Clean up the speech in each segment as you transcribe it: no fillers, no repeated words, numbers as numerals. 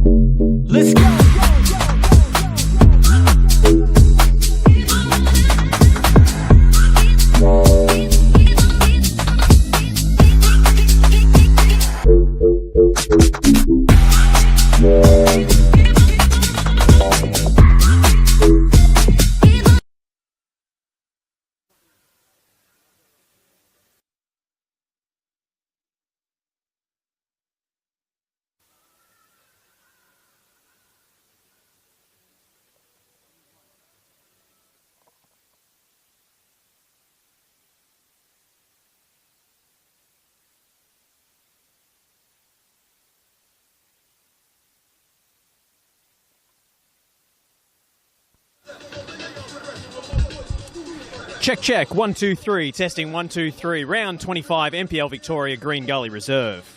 Let's go. Check, 1, 2, 3, testing 1, 2, 3, round 25, NPL Victoria, Green Gully Reserve.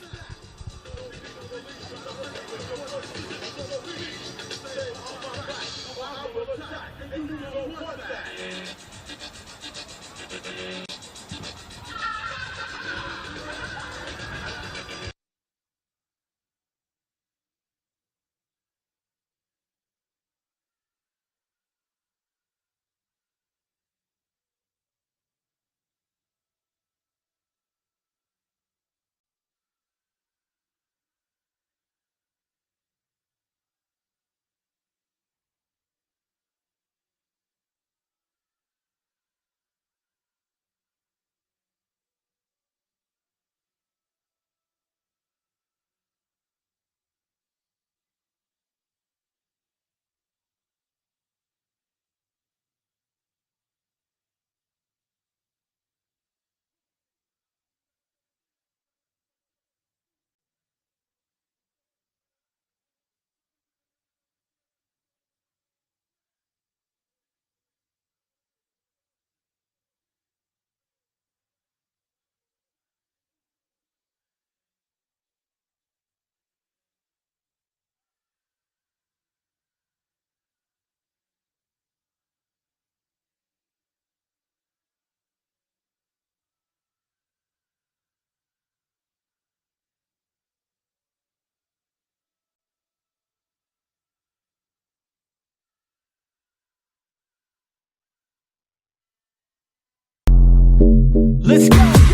Let's go.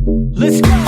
Let's go!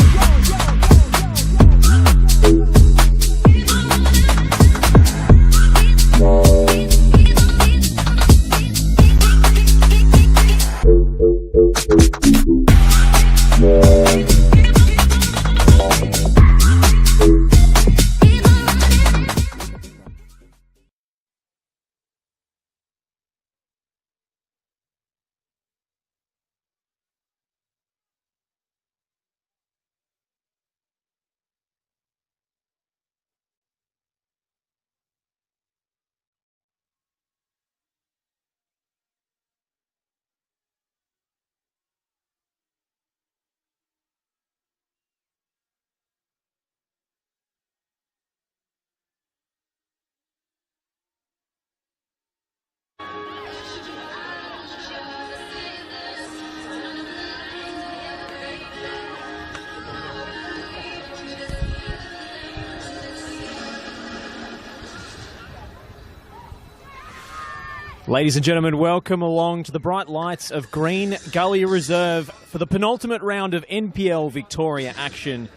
Ladies and gentlemen, welcome along to the bright lights of Green Gully Reserve for the penultimate round of NPL Victoria action.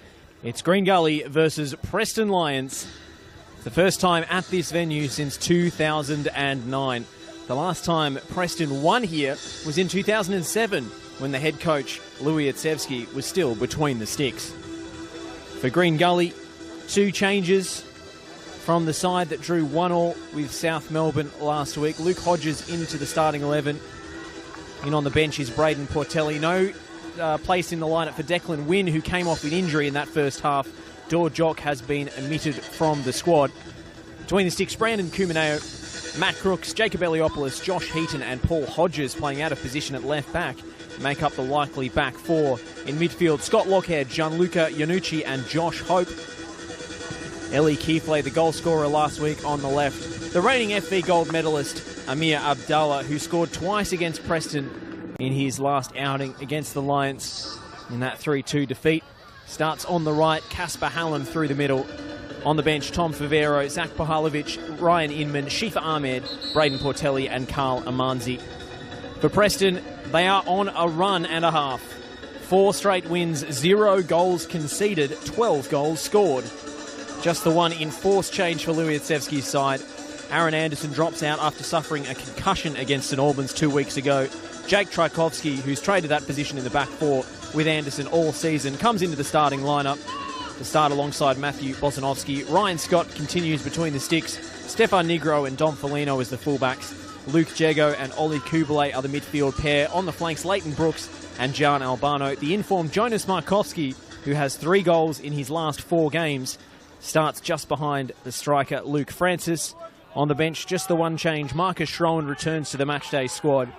It's Green Gully versus Preston Lions. It's the first time at this venue since 2009. The last time Preston won here was in 2007 when the head coach, Louis Atsevsky, was still between the sticks. For Green Gully, 2 changes from the side that drew 1-1 with South Melbourne last week. Luke Hodges into the starting 11. In on the bench is Braden Portelli. No place in the lineup for Declan Wynn, who came off with injury in that first half. Dor Jock has been omitted from the squad. Between the sticks, Brandon Cumineo, Matt Crooks, Jacob Eliopoulos, Josh Heaton and Paul Hodges playing out of position at left back make up the likely back 4. In midfield, Scott Lockhead, Gianluca Iannucci and Josh Hope. Ellie Keithley, the goal scorer last week on the left. The reigning FV gold medalist, Amir Abdallah, who scored twice against Preston in his last outing against the Lions in that 3-2 defeat. Starts on the right, Casper Hallam through the middle. On the bench, Tom Favero, Zach Pahalovic, Ryan Inman, Shifa Ahmed, Braden Portelli and Carl Amanzi. For Preston, they are on a run and a half. 4 straight wins, 0 goals conceded, 12 goals scored. Just the one enforced change for Louis Atsevsky's side. Aaron Anderson drops out after suffering a concussion against St Albans 2 weeks ago. Jake Tchaikovsky, who's traded that position in the back 4 with Anderson all season, comes into the starting lineup to start alongside Matthew Bosanovsky. Ryan Scott continues between the sticks. Stefan Negro and Dom Felino as the fullbacks. Luke Jego and Ollie Kubalay are the midfield pair. On the flanks, Leighton Brooks and Jan Albano. The informed Jonas Markowski, who has 3 goals in his last 4 games, starts just behind the striker Luke Francis. On the bench, just the one change. Marcus Schroen returns to the matchday squad.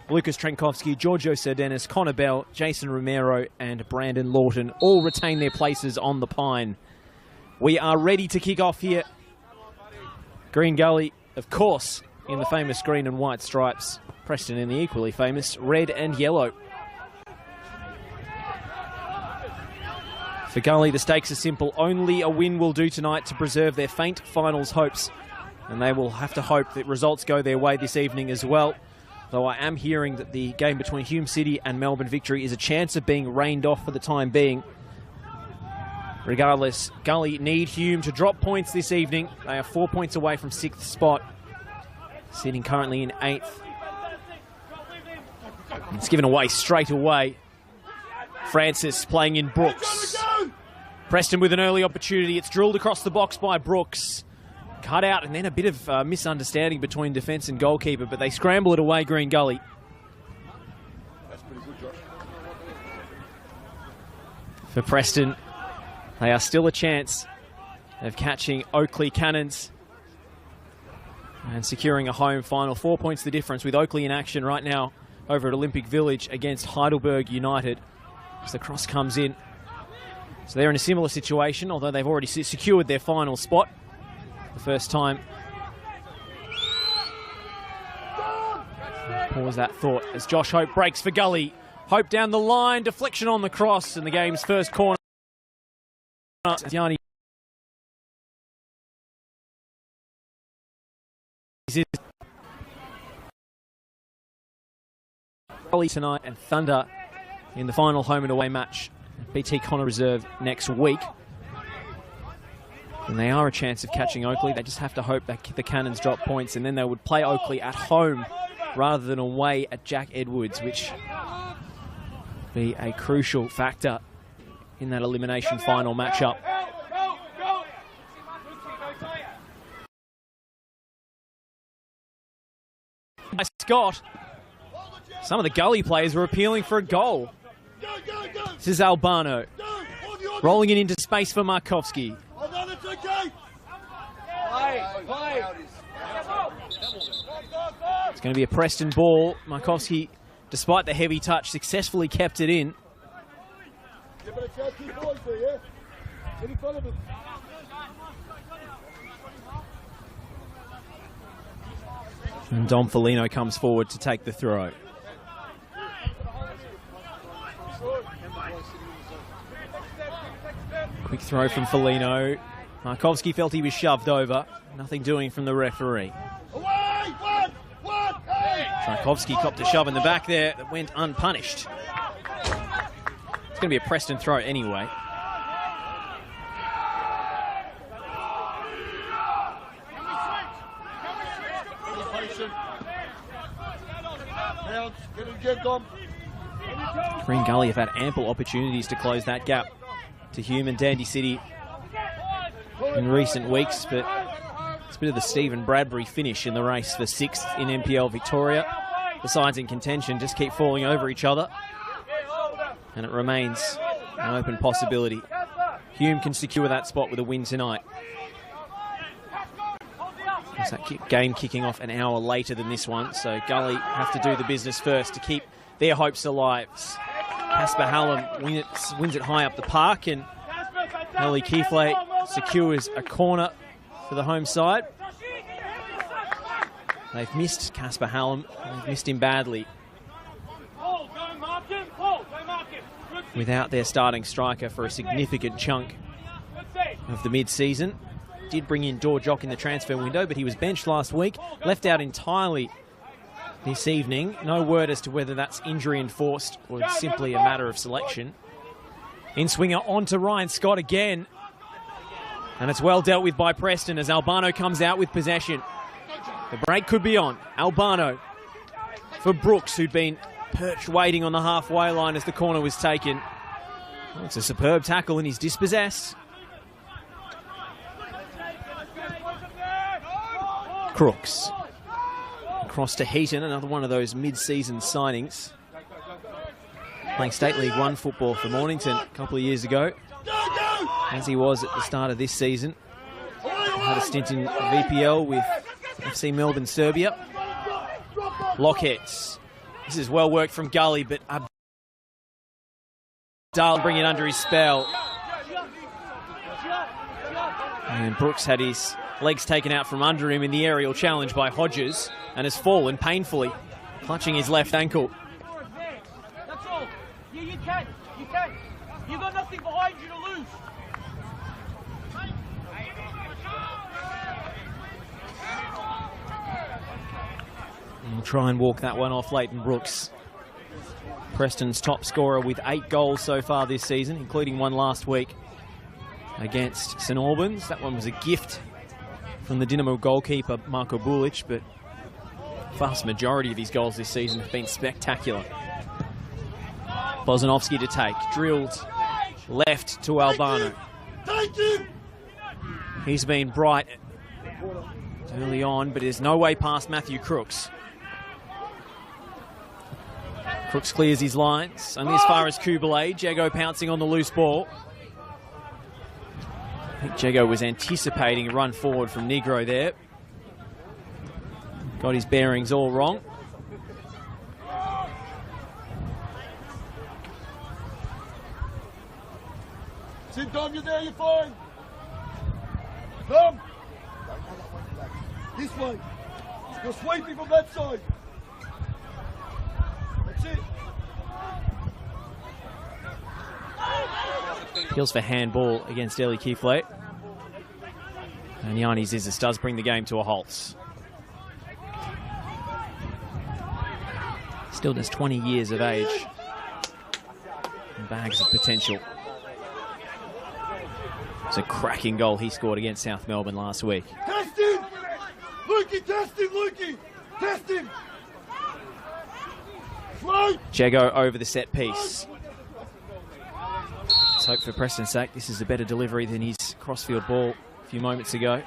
Lucas Trenkovsky, Giorgio Sardenis, Connor Bell, Jason Romero and Brandon Lawton all retain their places on the pine. We are ready to kick off here. Green Gully, of course, in the famous green and white stripes. Preston in the equally famous red and yellow. For Gully, the stakes are simple. Only a win will do tonight to preserve their faint finals hopes. And they will have to hope that results go their way this evening as well. Though I am hearing that the game between Hume City and Melbourne Victory is a chance of being rained off for the time being. Regardless, Gully need Hume to drop points this evening. They are 4 points away from 6th spot, sitting currently in 8th. It's given away straight away. Francis playing in Brooks. Preston with an early opportunity. It's drilled across the box by Brooks. Cut out and then a bit of misunderstanding between defence and goalkeeper, but they scramble it away, Green Gully. That's pretty good, Josh. For Preston, they are still a chance of catching Oakley Cannons and securing a home final. 4 points the difference with Oakley in action right now over at Olympic Village against Heidelberg United. As the cross comes in. So they're in a similar situation, although they've already secured their final spot. The first time. Pause that thought as Josh Hope breaks for Gully. Hope down the line, deflection on the cross, and the game's first corner. Yanni Gully tonight and Thunder in the final home and away match BT Connor Reserve next week. And they are a chance of catching Oakley. They just have to hope that the Cannons drop points, and then they would play Oakley at home rather than away at Jack Edwards, which would be a crucial factor in that elimination final matchup. By Scott, some of the Gully players were appealing for a goal. This is Albano, rolling it into space for Markovski. It's going to be a Preston ball. Markovski, despite the heavy touch, successfully kept it in. And Dom Foligno comes forward to take the throw. Quick throw from Foligno. Markovski felt he was shoved over. Nothing doing from the referee. Markovski copped a shove in the back there that went unpunished. It's going to be a Preston throw anyway. Green Gully have had ample opportunities to close that gap to Hume and Dandy City in recent weeks, but it's a bit of the Stephen Bradbury finish in the race for 6th in NPL Victoria. The sides in contention just keep falling over each other, and it remains an open possibility. Hume can secure that spot with a win tonight. There's that game kicking off an hour later than this one, so Gully have to do the business first to keep their hopes alive. Casper Hallam wins it high up the park, and Ellie Keithley secures a corner for the home side. They've missed Casper Hallam. They've missed him badly. Without their starting striker for a significant chunk of the mid-season. Did bring in Dorjock in the transfer window, but he was benched last week, left out entirely this evening. No word as to whether that's injury enforced or simply a matter of selection. In-swinger on to Ryan Scott again. And it's well dealt with by Preston as Albano comes out with possession. The break could be on. Albano for Brooks, who'd been perched waiting on the halfway line as the corner was taken. Well, it's a superb tackle and he's dispossessed. Crooks. Across to Heaton, another one of those mid-season signings. Playing State League 1 football for Mornington a couple of years ago, as he was at the start of this season. Had a stint in VPL with FC Melbourne, Serbia. Lockheads. This is well worked from Gully, but Abdal bring it under his spell. And Brooks had his legs taken out from under him in the aerial challenge by Hodges and has fallen painfully, clutching his left ankle. That's all. Yeah, you can. You can. You've got nothing behind you to lose. We'll try and walk that one off Leighton Brooks. Preston's top scorer with 8 goals so far this season, including one last week against St Albans. That one was a gift from the Dynamo goalkeeper, Marko Bulic, but the vast majority of his goals this season have been spectacular. Bozanovski to take, drilled left to Albano. He's been bright early on, but there's no way past Matthew Crooks. Crooks clears his lines, only as far as Kubalay. Jago pouncing on the loose ball. I think Jago was anticipating a run forward from Negro there. Got his bearings all wrong. Sit Dom, you're there, you're fine. Dom! This way. You're sweeping from that side. That's it. Appeals for handball against Ellie Keithley. And Yanni Zizis does bring the game to a halt. Still just 20 years of age. And bags of potential. It's a cracking goal he scored against South Melbourne last week. Test him! Lukey, test him, Lukey! Test him! Slow! Jago over the set piece. Let's hope for Preston's sake this is a better delivery than his crossfield ball a few moments ago.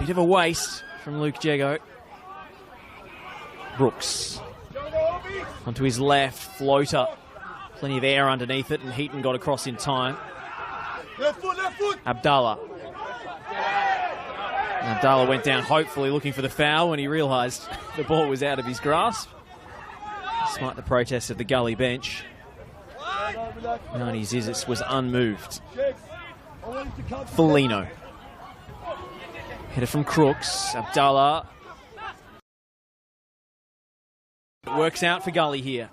Bit of a waste from Luke Jago. Brooks onto his left, floater. Plenty of air underneath it, and Heaton got across in time. Left foot, left foot! Abdallah. And Abdallah went down hopefully looking for the foul when he realised the ball was out of his grasp. Despite the protest of the Gully bench, Nani Zizis was unmoved. Foligno. Header from Crooks. Abdallah. It works out for Gully here.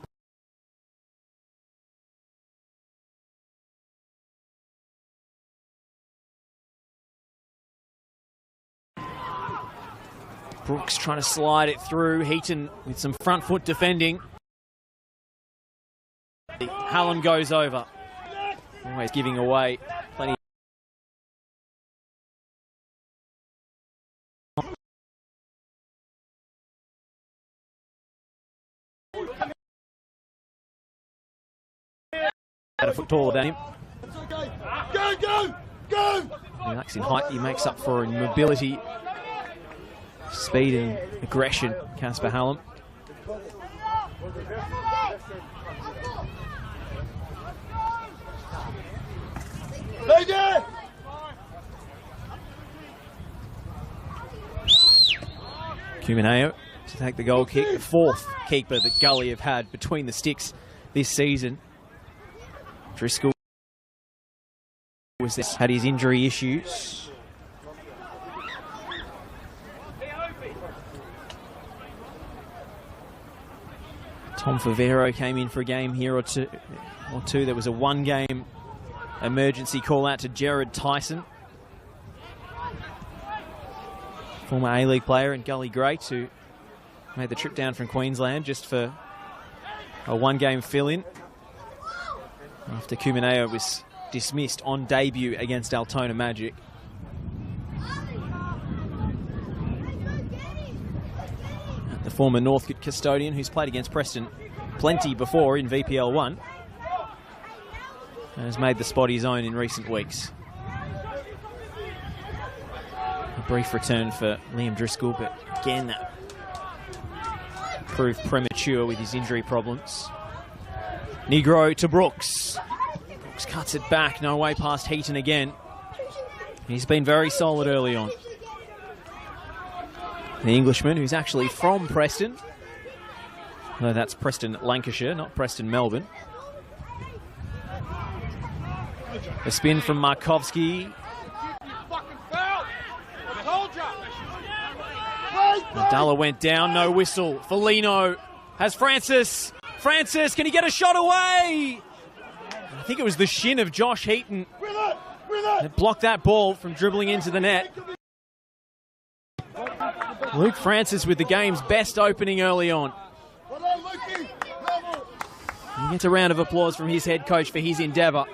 Brooks trying to slide it through. Heaton with some front foot defending. Hallam goes over. Always giving away plenty. At a foot taller than him. Go, go, go! He lacks in height, he makes up for in mobility, speed and aggression, Casper Hallam. Stay there! Cumineo to take the goal kick, the fourth keeper that Gully have had between the sticks this season. Driscoll had his injury issues. Tom Favero came in for a game here or two. There was a one-game emergency call out to Jared Tyson, former A-League player and Gully great who made the trip down from Queensland just for a one-game fill-in after Cumineo was dismissed on debut against Altona Magic. The former Northcote custodian who's played against Preston plenty before in VPL 1 and has made the spot his own in recent weeks. A brief return for Liam Driscoll, but again that proved premature with his injury problems. Negro to Brooks. Brooks cuts it back, no way past Heaton again. He's been very solid early on. The Englishman, who's actually from Preston. No, that's Preston, Lancashire, not Preston, Melbourne. A spin from Markovski. Abdallah went down, no whistle. Foligno has Francis. Francis, can he get a shot away? I think it was the shin of Josh Heaton that blocked that ball from dribbling into the net. Luke Francis with the game's best opening early on. He gets a round of applause from his head coach for his endeavour.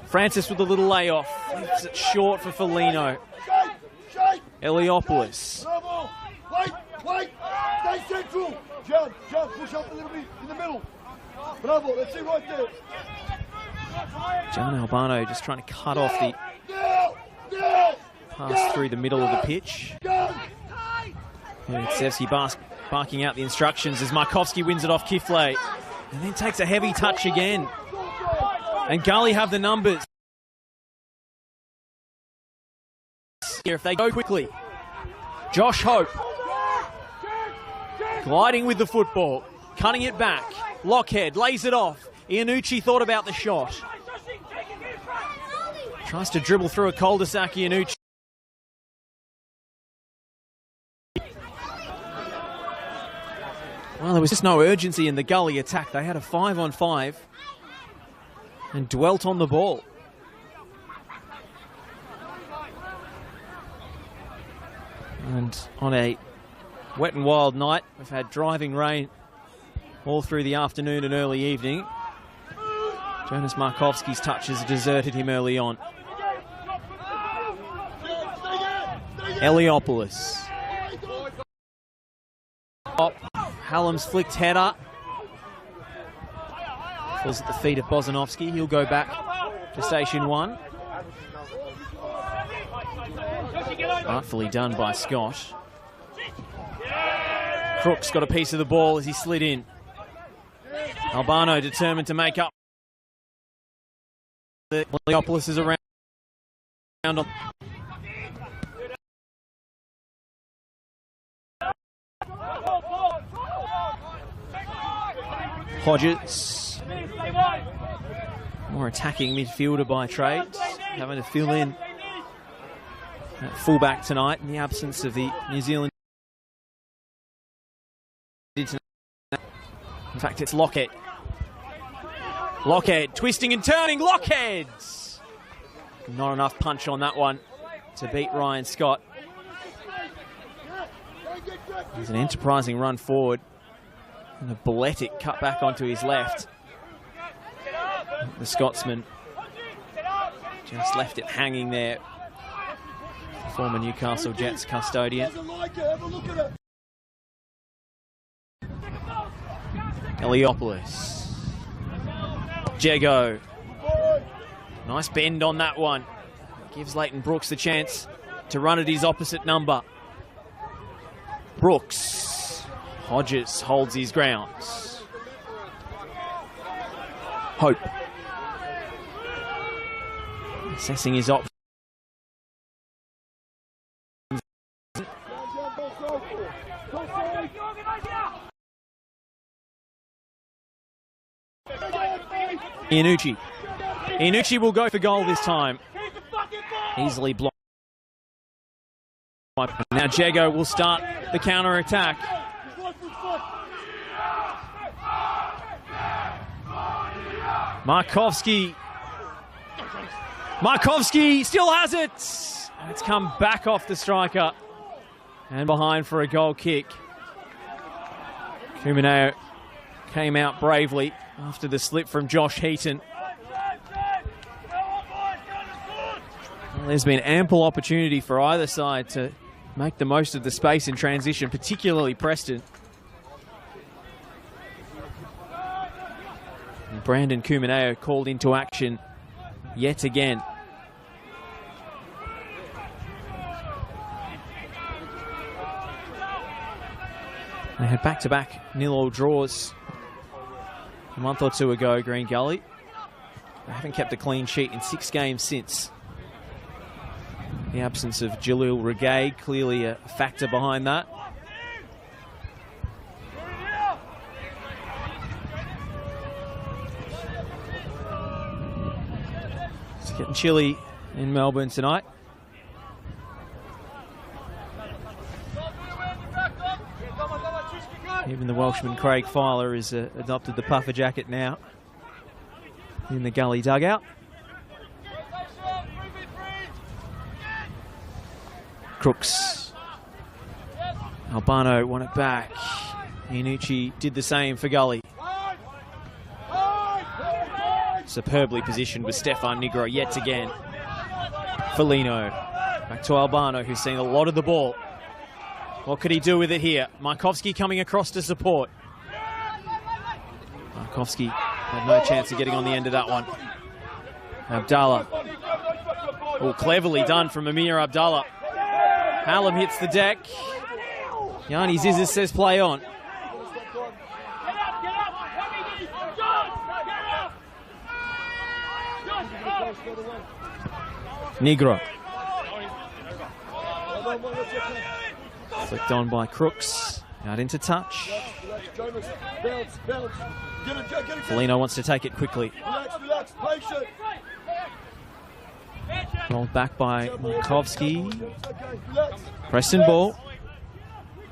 Francis with a little layoff. Leaves it short for Foligno. Eliopoulos. Wait! Stay central! Jump, push up a little bit in the middle. Bravo, let's see right there. John Albano just trying to cut off the pass through the middle of the pitch. And it's Sevsky barking out the instructions as Markovski wins it off Kifle. And then takes a heavy touch again. And Gully have the numbers. Here if they go quickly. Josh Hope. Gliding with the football. Cutting it back. Lockhead lays it off. Iannucci thought about the shot. Tries to dribble through a cul-de-sac, Iannucci. Well, there was just no urgency in the Gully attack. They had a 5-on-5 and dwelt on the ball. And on a wet and wild night, we've had driving rain all through the afternoon and early evening. Jonas Markovski's touches deserted him early on. Eliopoulos. Hallam's flicked header. Falls at the feet of Bozanovski. He'll go back to station 1. Artfully done by Scott. Crooks got a piece of the ball as he slid in. Albano determined to make up. Eliopoulos is around. Hodges, more attacking midfielder by trade, having to fill in at fullback tonight in the absence of the New Zealand. In fact, it's Lockhead. Lockhead twisting and turning. Lockhead, not enough punch on that one to beat Ryan Scott. There's an enterprising run forward. And a balletic cut back onto his left. The Scotsman just left it hanging there. Former Newcastle Jets custodian. Eliopoulos. Jego. Nice bend on that one. Gives Leighton Brooks the chance to run at his opposite number. Brooks. Hodges holds his ground. Hope. Assessing his options. Iannucci. Iannucci will go for goal this time. Easily blocked. Now Jego will start the counter-attack. Markovski. Markovski still has it. And it's come back off the striker. And behind for a goal kick. Kumineo came out bravely after the slip from Josh Heaton. Well, there's been ample opportunity for either side to make the most of the space in transition, particularly Preston. And Brandon Kumineo called into action yet again. They had back-to-back nil-all draws a month or two ago, Green Gully. They haven't kept a clean sheet in 6 games since. The absence of Jalil Regay, clearly a factor behind that. It's getting chilly in Melbourne tonight. Even the Welshman Craig Filer has adopted the puffer jacket now in the Gully dugout. Crooks. Albano won it back. Iannucci did the same for Gully. Superbly positioned with Stefan Nigro yet again. Felino. Back to Albano, who's seen a lot of the ball. What could he do with it here? Markovski coming across to support. Markovski had no chance of getting on the end of that one. Abdallah. Oh, cleverly done from Amir Abdallah. Hallam hits the deck. Yanni Zizis says play on. Negro. Flicked on by Crooks. Out into touch. Felino wants to take it quickly. Rolled back by Markovski. Preston ball.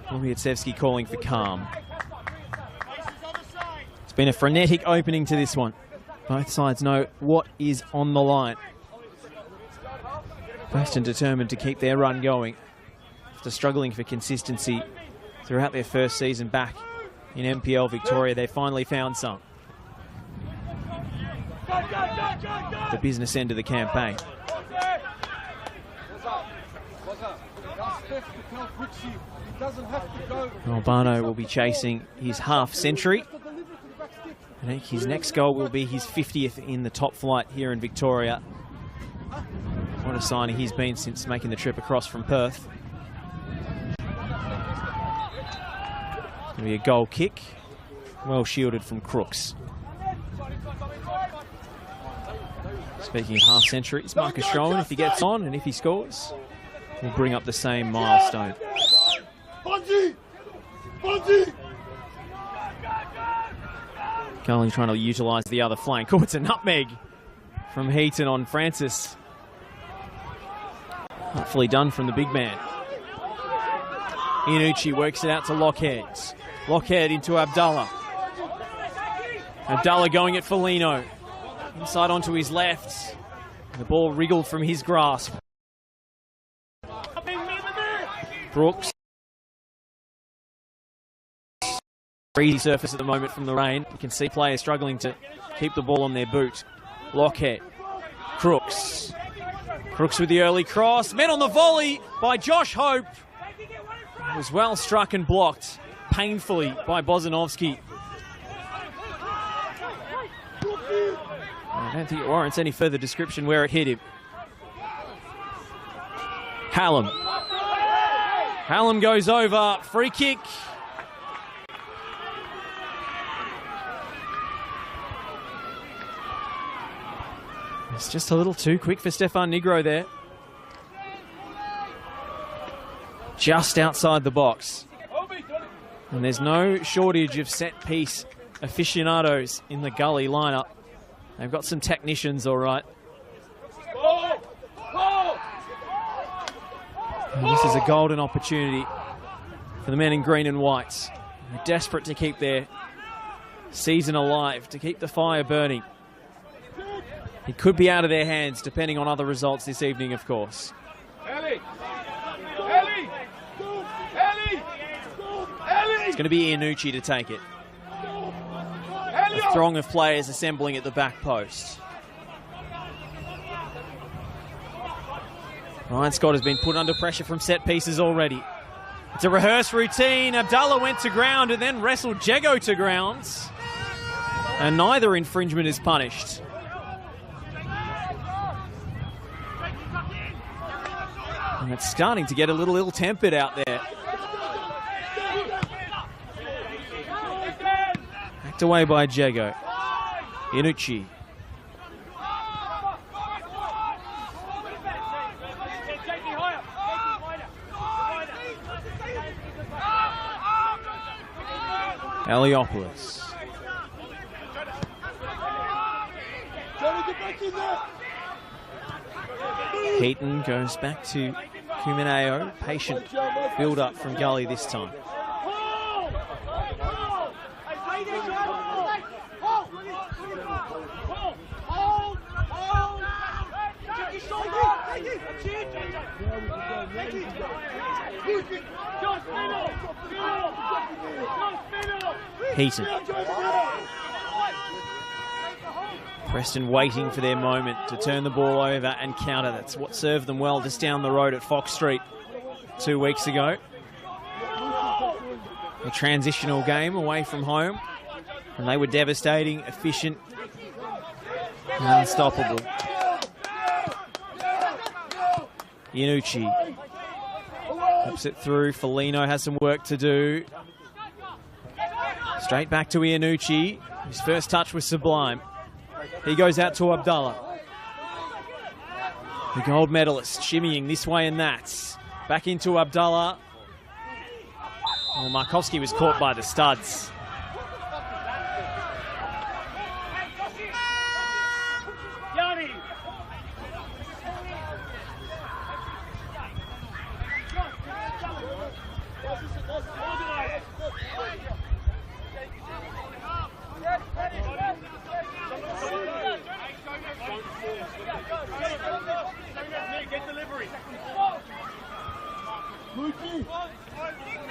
Lubiatsevsky calling for calm. It's been a frenetic opening to this one. Both sides know what is on the line. Preston determined to keep their run going. After struggling for consistency throughout their first season back in NPL Victoria, they finally found some. the business end of the campaign. Albano will be chasing his half century. I think his next goal will be his 50th in the top flight here in Victoria. What a signing he's been since making the trip across from Perth. It's going to be a goal kick. Well shielded from Crooks. Speaking of half centuries, Marcus Stroman, if he gets on and if he scores, will bring up the same milestone. Gully trying to utilise the other flank. Oh, it's a nutmeg from Heaton on Francis. Hopefully done from the big man. Iannucci works it out to Lockhead. Lockhead into Abdallah. Abdallah going at Foligno. Inside onto his left. The ball wriggled from his grasp. Brooks. Easy surface at the moment from the rain. You can see players struggling to keep the ball on their boot. Lockhead. Crooks. Crooks with the early cross. Met on the volley by Josh Hope. It was well struck and blocked painfully by Bozanovski. I don't think it warrants any further description where it hit him. Hallam. Hallam goes over. Free kick. It's just a little too quick for Stefan Negro there. Just outside the box. And there's no shortage of set-piece aficionados in the Gully lineup. They've got some technicians, all right. And this is a golden opportunity for the men in green and white. They're desperate to keep their season alive, to keep the fire burning. It could be out of their hands, depending on other results this evening, of course. It's going to be Iannucci to take it. A throng of players assembling at the back post. Ryan Scott has been put under pressure from set pieces already. It's a rehearsed routine. Abdallah went to ground and then wrestled Jego to ground. And neither infringement is punished. And it's starting to get a little ill-tempered out there. Backed away by Jego. Iannucci. Eliopoulos. Heaton goes back to Kumineo. Patient build-up from Gully this time. Heaton. Preston waiting for their moment to turn the ball over and counter. That's what served them well just down the road at Fox Street 2 weeks ago. A transitional game away from home. And they were devastating, efficient, and unstoppable. Iannucci flips it through. Foligno has some work to do. Straight back to Iannucci. His first touch was sublime. He goes out to Abdallah. The gold medalist shimmying this way and that. Back into Abdallah. Well, Markovski was caught by the studs.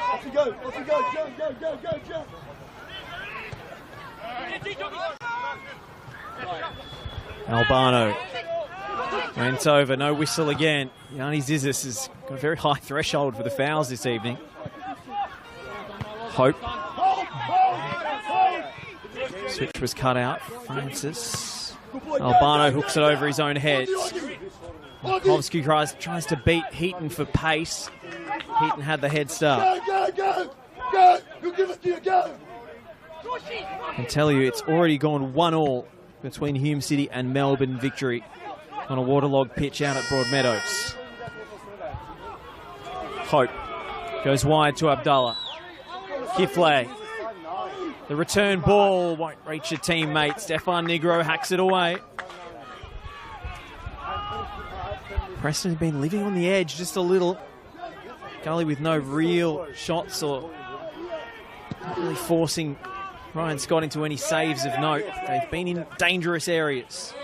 Off you go, jump. Albano went over, no whistle again. Yanni Zizis has got a very high threshold for the fouls this evening. Hope. Switch was cut out. Francis. Albano hooks it over his own head. Kovsky tries to beat Heaton for pace. Heaton had the head start. Go! You give it to you, go! I can tell you it's already gone 1-1 between Hume City and Melbourne Victory on a waterlogged pitch out at Broadmeadows. Hope goes wide to Abdullah. Kifle. The return ball won't reach a teammate. Stefan Negro hacks it away. Preston has been living on the edge just a little. Gully with no real shots or really forcing Ryan Scott into any saves of note. They've been in dangerous areas.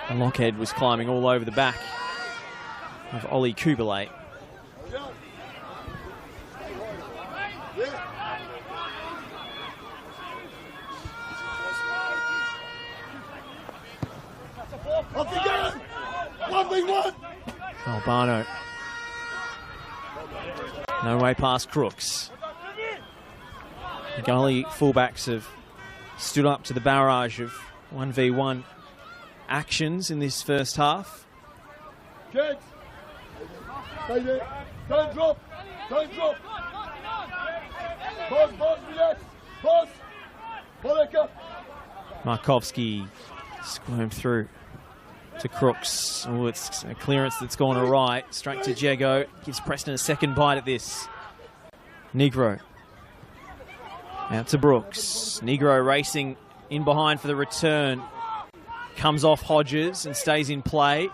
And Lockhead was climbing all over the back of Ollie Kubalay. Off again! 1v1! Albano. No way past Crooks. The Gully fullbacks have stood up to the barrage of 1v1 actions in this first half. Kids! Stay there. Don't drop! Don't drop! Pause, relax! Pause! Poleka! Markovsky squirmed through to Crooks. Oh, it's a clearance that's gone awry. Straight to Jago. Gives Preston a second bite at this. Negro. Out to Brooks. Negro racing in behind for the return. Comes off Hodges and stays in play.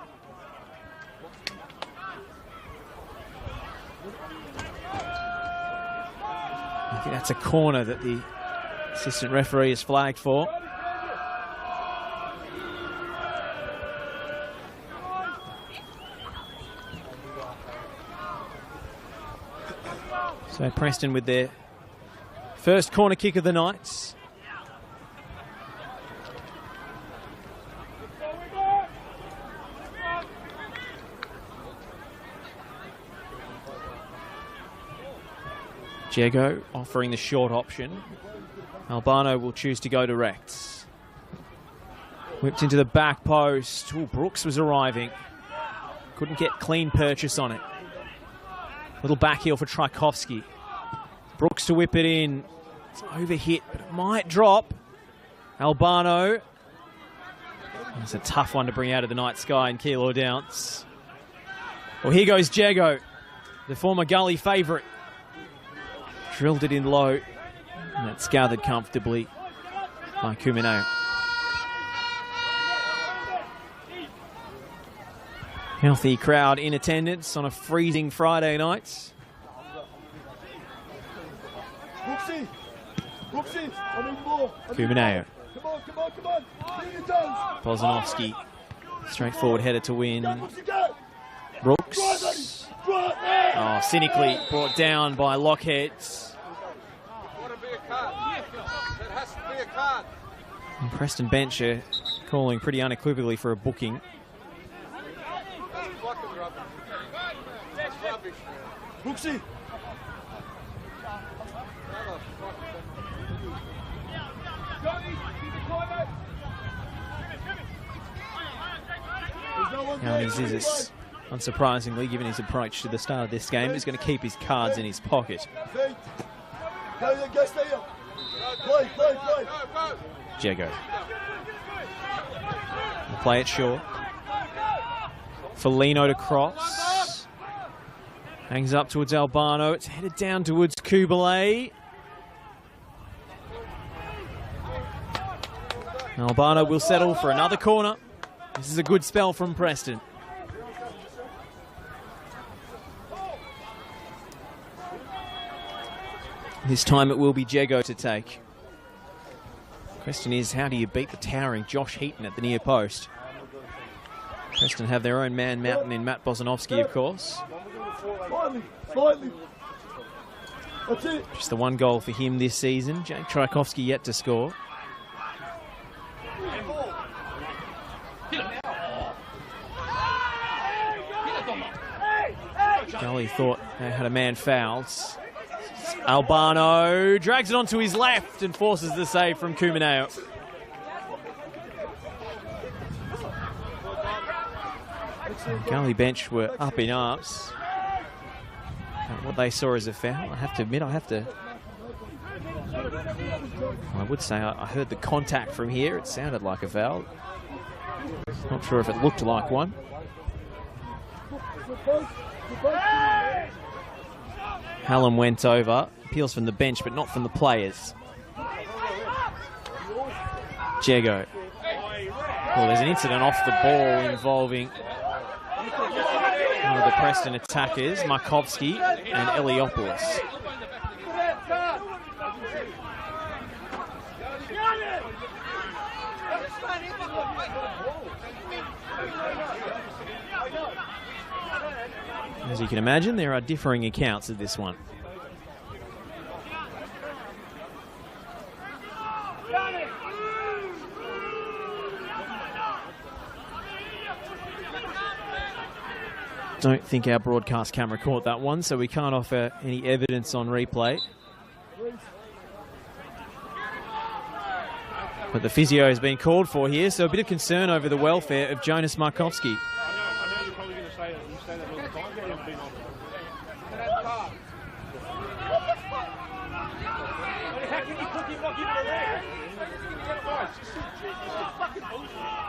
I think that's a corner that the assistant referee has flagged for. So Preston with their first corner kick of the night. Jago offering the short option. Albano will choose to go direct. Whipped into the back post. Ooh, Brooks was arriving. Couldn't get clean purchase on it. Little back heel for Tchaikovsky. Brooks to whip it in. It's overhit, but it might drop. Albano. It's a tough one to bring out of the night sky in Keilor Downs. Well, here goes Jago, the former Gully favourite. Drilled it in low, and it's gathered comfortably by Kumineo. Healthy crowd in attendance on a freezing Friday night. Brooksy, I need more. Kumineo. Come on. Bring your toes. Bozanovsky, straightforward header to win. Brooks. Oh, cynically brought down by Lockhead. And Preston bench are calling pretty unequivocally for a booking. Brooksy. Yanni Zizis, unsurprisingly, given his approach to the start of this game, is going to keep his cards in his pocket. Jago. Play it short. Felino to cross. Hangs up towards Albano. It's headed down towards Kubalay. Albano will settle for another corner. This is a good spell from Preston. This time it will be Jago to take. Question is, how do you beat the towering Josh Heaton at the near post? Preston have their own man mountain in Matt Bozanovsky, of course. Finally. That's it. Just the one goal for him this season. Jake Tchaikovsky yet to score. Gully thought they had a man fouled. Albano drags it onto his left and forces the save from Kumaneo. Gully bench were up in arms. What they saw as a foul, I have to admit, I would say I heard the contact from here. It sounded like a foul. Not sure if it looked like one. Hallam went over, appeals from the bench, but not from the players. Jego. Well, there's an incident off the ball involving one of the Preston attackers, Markovsky and Eliopoulos. As you can imagine, there are differing accounts of this one. Don't think our broadcast camera caught that one, so we can't offer any evidence on replay. But the physio has been called for here, so a bit of concern over the welfare of Jonas Markovsky.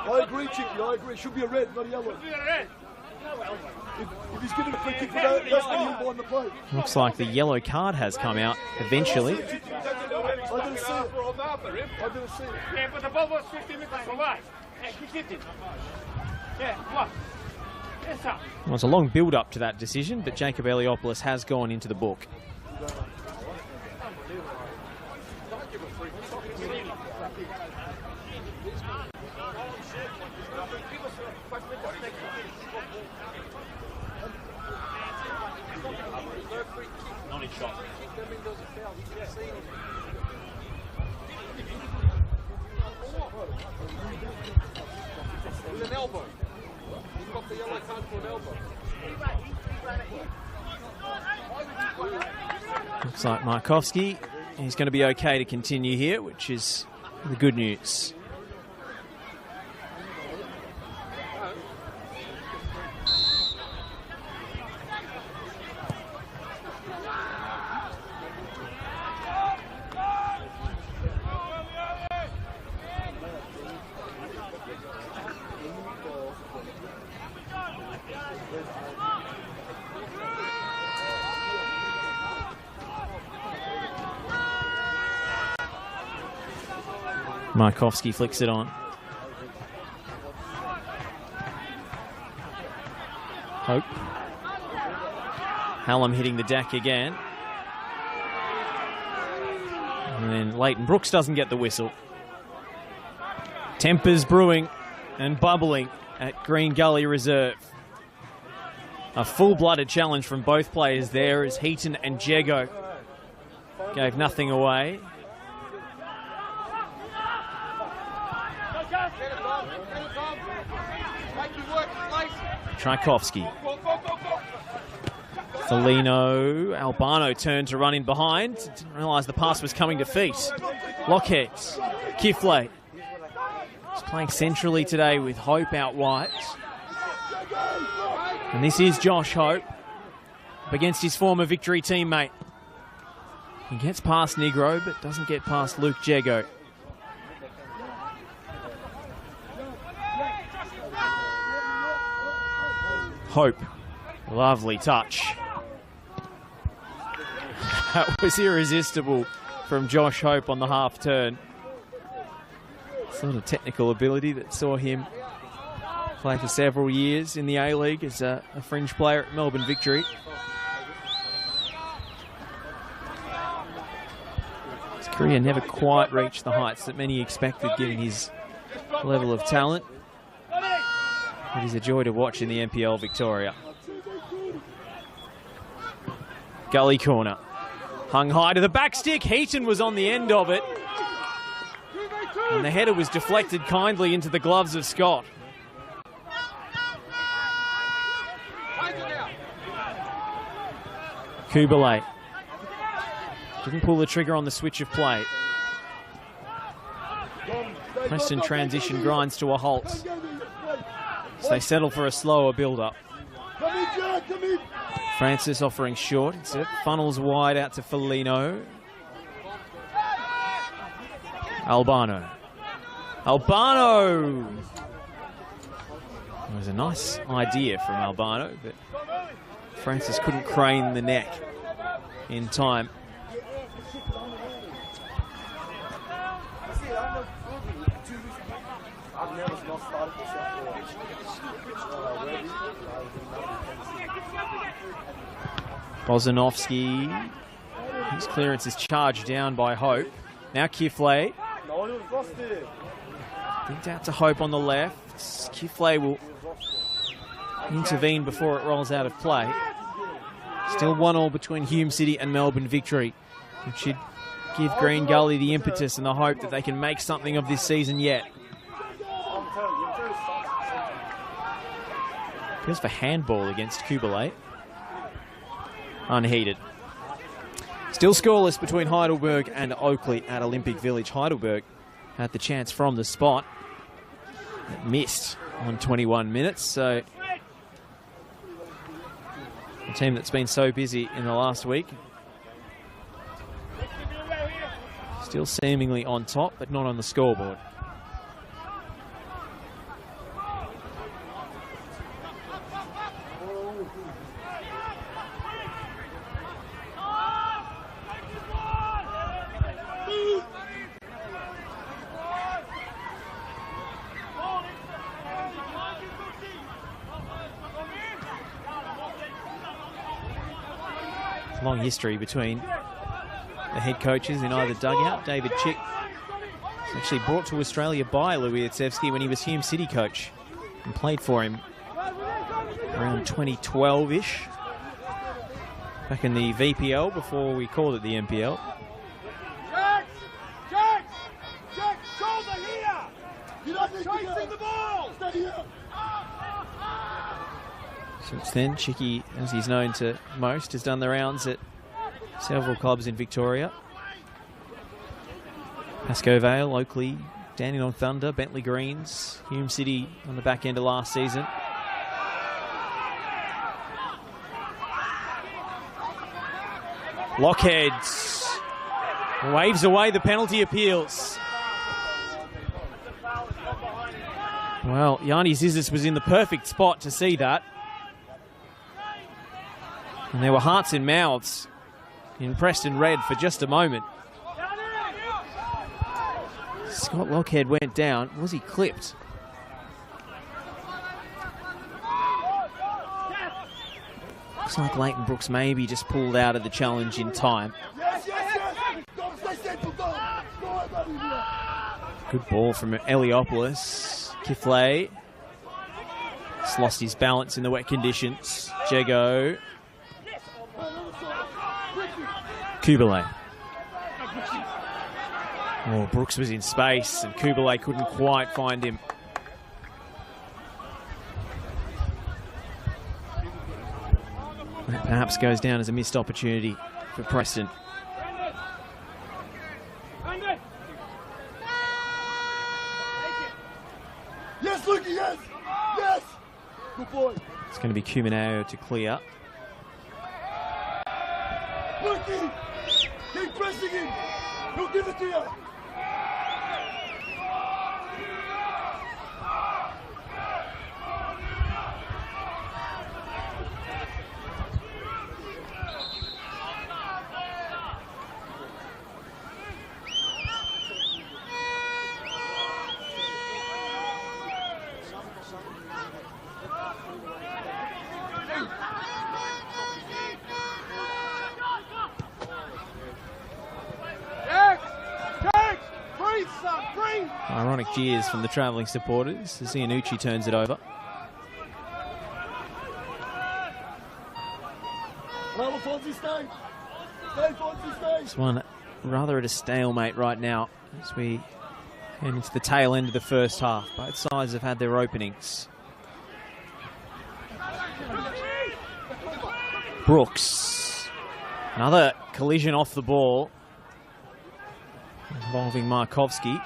I agree, Chicky, I agree. It should be a red, not a yellow. If he's given a free kick for that, that's when he'll go on the play. Looks like the yellow card has come out eventually. I didn't see it. I didn't see it. Yeah, but the ball was 50 meters away. Yeah, he hit it. Yeah, come on. Yes, sir. Well, it's a long build-up to that decision, but Jacob Eliopoulos has gone into the book. Looks like Markovsky is going to be okay to continue here, which is the good news. Markovsky flicks it on. Hope. Hallam hitting the deck again. And then Leighton Brooks doesn't get the whistle. Tempers brewing and bubbling at Green Gully Reserve. A full-blooded challenge from both players there as Heaton and Jego gave nothing away. Tchaikovsky. Felino. Albano turned to run in behind. Didn't realise the pass was coming to feet. Lockhead. Kifley. He's playing centrally today with Hope out wide. And this is Josh Hope up against his former Victory teammate. He gets past Negro, but doesn't get past Luke Jego. Hope. Lovely touch. That was irresistible from Josh Hope on the half turn. Sort of technical ability that saw him play for several years in the A-League as a fringe player at Melbourne Victory. His career never quite reached the heights that many expected given his level of talent. It is a joy to watch in the NPL Victoria. Gully corner. Hung high to the back stick. Heaton was on the end of it. And the header was deflected kindly into the gloves of Scott. Kubalay didn't pull the trigger on the switch of play. Preston transition grinds to a halt. So they settle for a slower build-up. Francis offering short. It funnels wide out to Felino. Albano. Albano! It was a nice idea from Albano, but Francis couldn't crane the neck in time. Bozanovsky, his clearance is charged down by Hope. Now Kiflay. Linked out to Hope on the left. Kiflay will intervene before it rolls out of play. Still 1-1 between Hume City and Melbourne Victory, which should give Green Gully the impetus and the hope that they can make something of this season yet. Feels for handball against Kubalay. Unheated. Still scoreless between Heidelberg and Oakley at Olympic Village. Heidelberg had the chance from the spot. It missed on 21 minutes, so the team that's been so busy in the last week still seemingly on top, but not on the scoreboard. Long history between the head coaches in either dugout. David Chick was actually brought to Australia by Louis Itsevsky when he was Hume City coach and played for him around 2012-ish, back in the VPL before we called it the NPL. Since then, Chicky, as he's known to most, has done the rounds at several clubs in Victoria. Pascoe Vale, Oakley, Dandenong Thunder, Bentley Greens, Hume City on the back end of last season. Lockheads waves away the penalty appeals. Well, Yanni Zizis was in the perfect spot to see that. And there were hearts and mouths in Preston red for just a moment. Scott Lockhead went down. Was he clipped? Looks like Leighton Brooks maybe just pulled out of the challenge in time. Good ball from Eliopoulos. Kiflay just lost his balance in the wet conditions. Jego. Kubalay. Oh, Brooks was in space and Kubalay couldn't quite find him. That perhaps goes down as a missed opportunity for Preston. Yes, Lukey, yes! Yes! Good boy. It's going to be Kumaneo to clear. Lukey! Keep pressing him! He'll give it to you! Ironic jeers from the travelling supporters as Iannucci turns it over. This one rather at a stalemate right now as we head into the tail end of the first half. Both sides have had their openings. Brooks Another collision off the ball involving Markovski.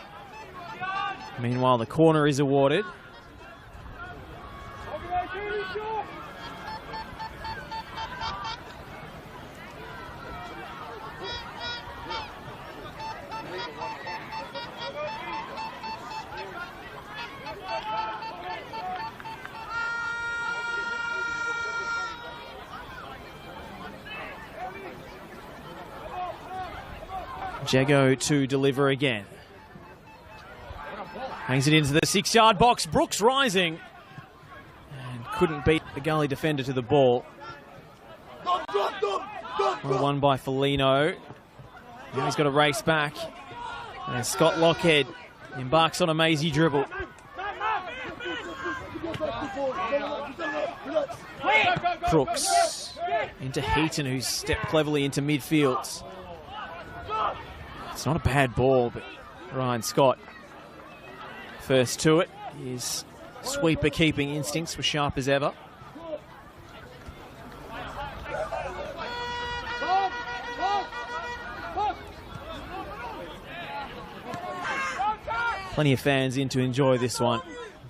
Meanwhile, the corner is awarded. Jago to deliver again. Hangs it into the 6-yard box. Brooks rising. And couldn't beat the Gully defender to the ball. Well won by Felino. Now he's got to race back. And Scott Lockhead embarks on a mazy dribble. Crooks into Heaton, who's stepped cleverly into midfield. It's not a bad ball, but Ryan Scott first to it. His sweeper keeping instincts were sharp as ever. Plenty of fans in to enjoy this one.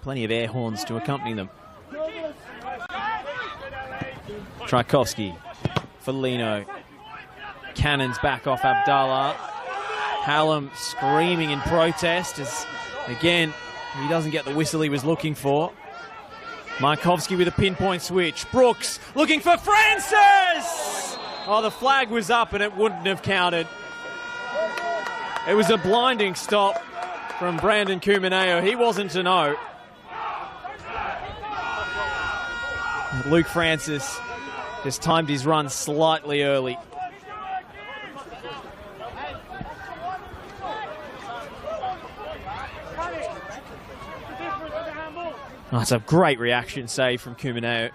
Plenty of air horns to accompany them. Tchaikovsky, Felino. Cannons back off Abdallah. Hallam screaming in protest as, again, he doesn't get the whistle he was looking for. Markovski with a pinpoint switch. Brooks looking for Francis! Oh, the flag was up and it wouldn't have counted. It was a blinding stop from Brandon Cumineo. He wasn't to know. Luke Francis just timed his run slightly early. Oh, it's a great reaction save from Cumineo.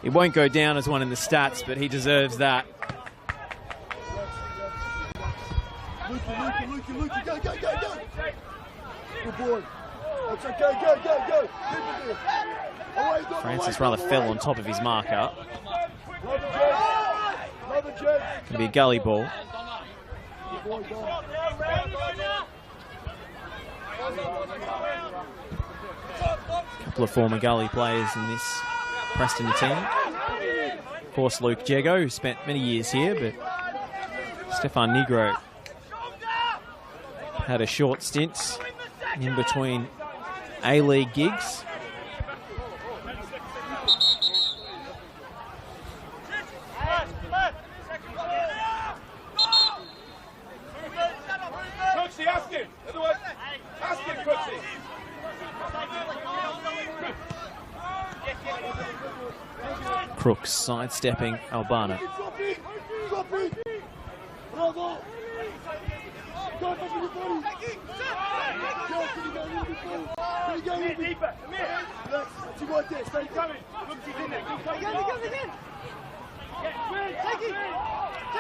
It won't go down as one in the stats, but he deserves that. Lukey, go, go, go, go! Good boy. That's okay, go. Francis rather fell on top of his marker. Gonna be a Gully ball. Couple of former Gully players in this Preston team. Of course, Luke Jago, who spent many years here, but Stefan Negro had a short stint in between A-League gigs. Crooks sidestepping Albano.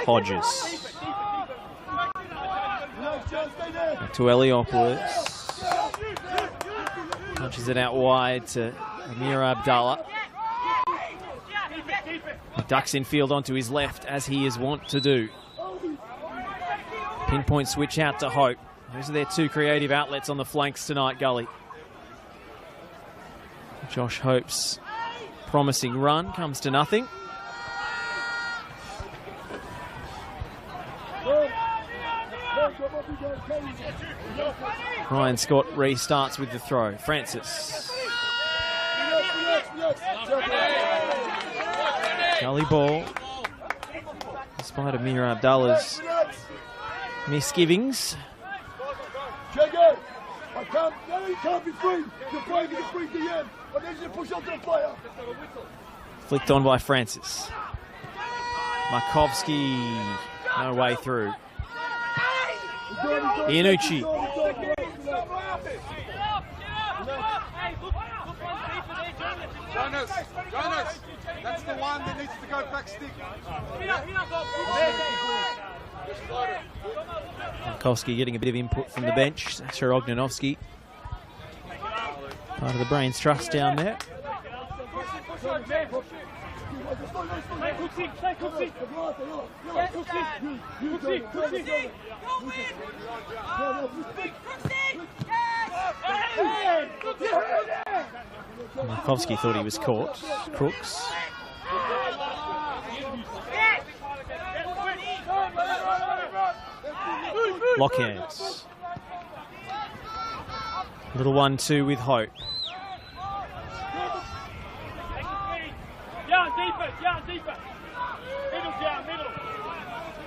Hodges. To Eliopoulos. Punches it out wide to Amir Abdallah. He ducks in field onto his left, as he is wont to do. Pinpoint switch out to Hope. Those are their two creative outlets on the flanks tonight, Gully. Josh Hope's promising run comes to nothing. Ryan Scott restarts with the throw. Francis. Gully ball. Despite Amir Abdallah's misgivings. Jago, you can't be free. You're playing to get free to the end. I need you to push up to the player. Flicked on by Francis. Markovski, no way through. Iannucci. Jonas, that's the one that needs to go back stick. Markovski getting a bit of input from the bench. Sasha Ognanovski, part of the Brains Trust down there. Markovsky thought he was caught. Crooks. Lockheads. Little 1-2 with hope.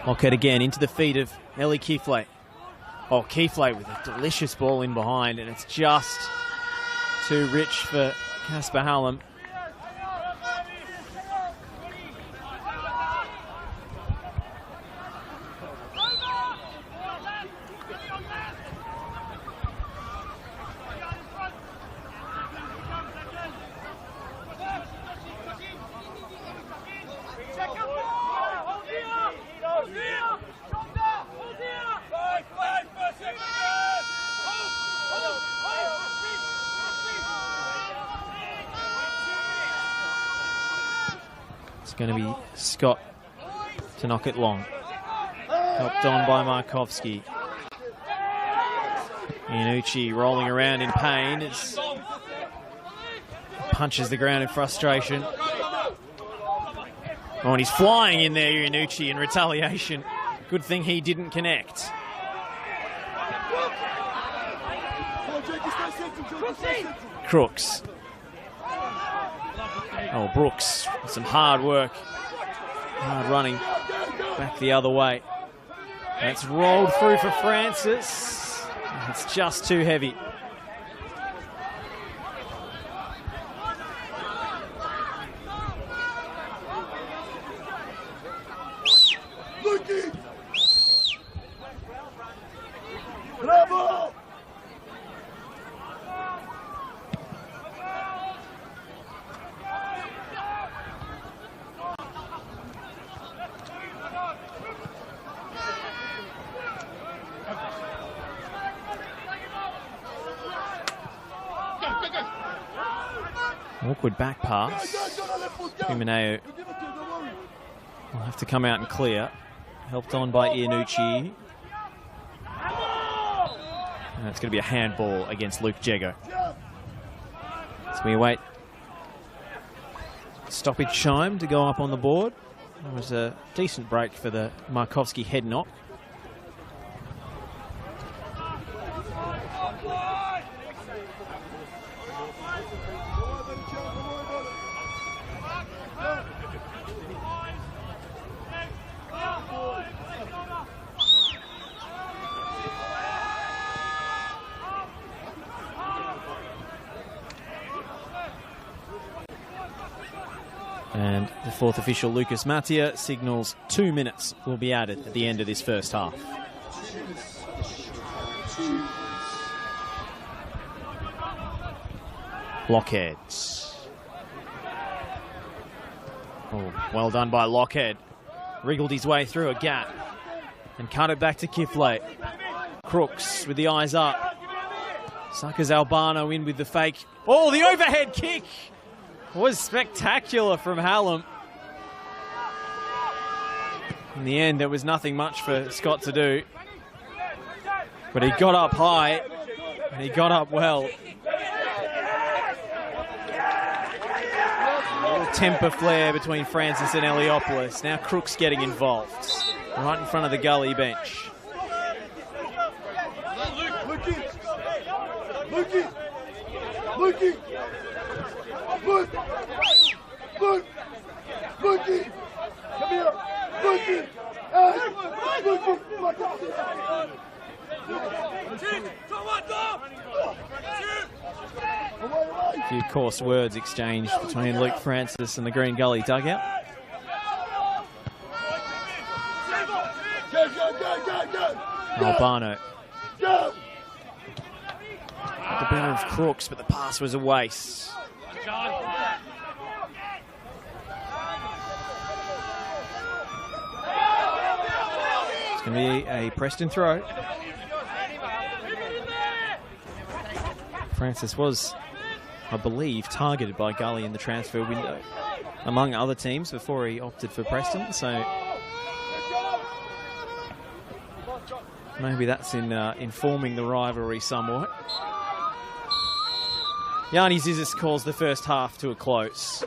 Lockhead again into the feet of Ellie Keefley. Oh, Keefley with a delicious ball in behind, and it's just too rich for Casper Hallam. Going to be Scott to knock it long. Helped on by Markovsky. Iannucci rolling around in pain as punches the ground in frustration. Oh, and he's flying in there, Iannucci, in retaliation. Good thing he didn't connect. Crooks. Oh, Brooks, some hard work, hard running, back the other way. That's rolled through for Francis. It's just too heavy. Bravo! Awkward back pass. Humaneo will have to come out and clear. Helped on by Iannucci. And it's going to be a handball against Luke Jego. So we await stoppage chime to go up on the board. It was a decent break for the Markovsky head knock. And the fourth official, Lucas Mattia, signals 2 minutes will be added at the end of this first half. Lockheads. Oh, well done by Lockhead. Wriggled his way through a gap and cut it back to Keefley. Crooks with the eyes up. Suckers Albano in with the fake. Oh, the overhead kick was spectacular from Hallam. In the end, there was nothing much for Scott to do. But he got up high, and he got up well. A little temper flare between Francis and Eliopoulos. Now Crooks getting involved, right in front of the Gully bench. Lukey! Lukey! Come here! Lukey! A few coarse words exchanged between Luke Francis and the Green Gully dugout. Albano. The better of Crooks, but the pass was a waste. It's going to be a Preston throw. Francis was, I believe, targeted by Gully in the transfer window. among other teams before he opted for Preston. So maybe that's informing the rivalry somewhat. Yanni Zizis calls the first half to a close.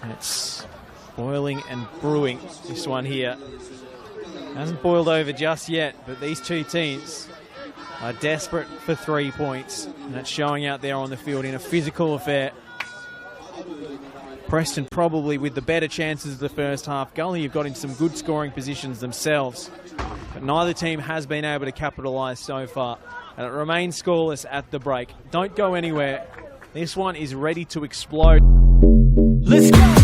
And it's boiling and brewing, this one here. Hasn't boiled over just yet, but these two teams are desperate for 3 points. And that's showing out there on the field in a physical affair. Preston probably with the better chances of the first half. Gully have got in some good scoring positions themselves, but neither team has been able to capitalise so far. And it remains scoreless at the break. Don't go anywhere. This one is ready to explode. Let's go!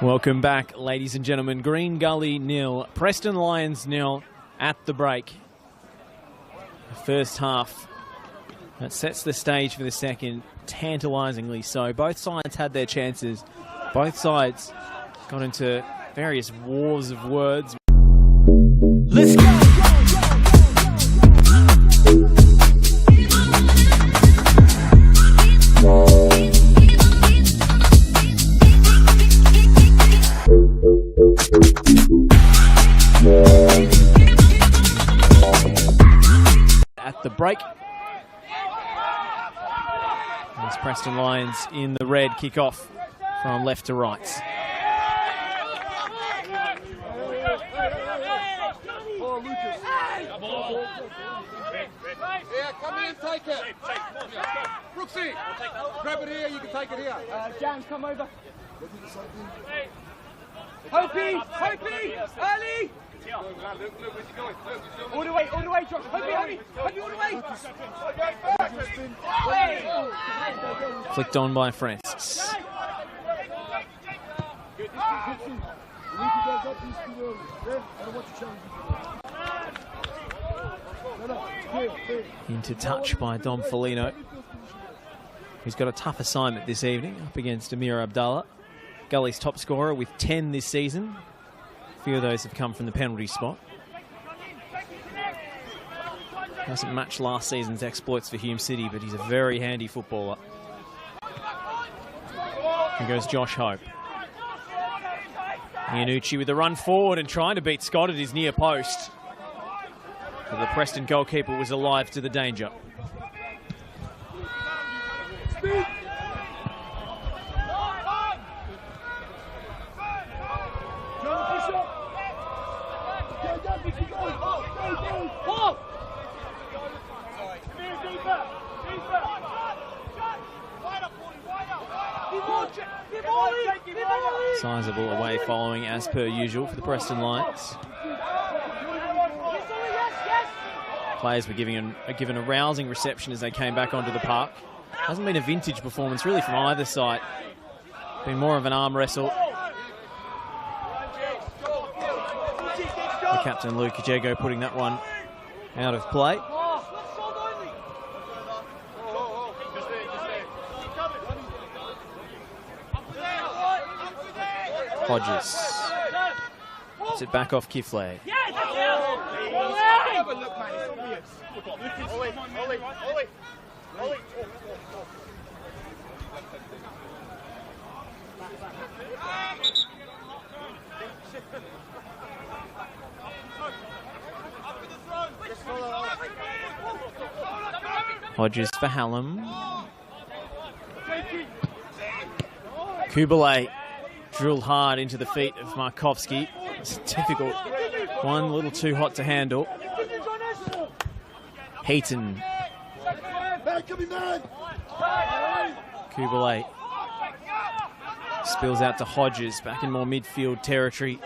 Welcome back, ladies and gentlemen. Green Gully 0, Preston Lions 0 at the break. The first half that sets the stage for the second, tantalisingly so. Both sides had their chances. Both sides got into various wars of words. Let's go! At the break. There's Preston Lions in the red, kickoff from left to right. Yeah, come in and take it. Brooksy, grab it here, you can take it here. Jan, come over. Hopey, early. All the way, Josh. Hopey, all the way. Flicked on by Francis. Into touch by Dom Felino, who's got a tough assignment this evening up against Amir Abdallah, Gully's top scorer with 10 this season. A few of those have come from the penalty spot. Doesn't match last season's exploits for Hume City, but he's a very handy footballer. Here goes Josh Hope. Iannucci with a run forward and trying to beat Scott at his near post. But the Preston goalkeeper was alive to the danger. Sizable away following as per usual for the Preston Lions. Players were given a rousing reception as they came back onto the park. Hasn't been a vintage performance really from either side. Been more of an arm wrestle. The captain Luke Jago putting that one out of play. Hodges. Puts it back off Kiflay. Hodges for Hallam. Kubalay drilled hard into the feet of Markovski. It's difficult. One a little too hot to handle. Heaton. Kubalay spills out to Hodges, back in more midfield territory.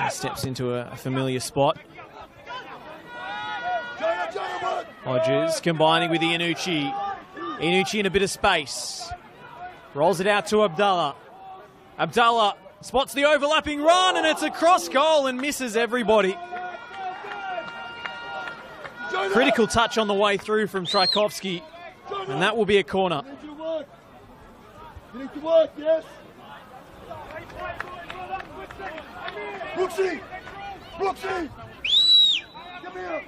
He steps into a familiar spot. Hodges combining with Iannucci. Iannucci in a bit of space. Rolls it out to Abdallah. Abdallah spots the overlapping run and it's a cross goal and misses everybody. Critical touch on the way through from Tchaikovsky, and that will be a corner. You need to work, yes? Brooksy! Brooksy! Come here!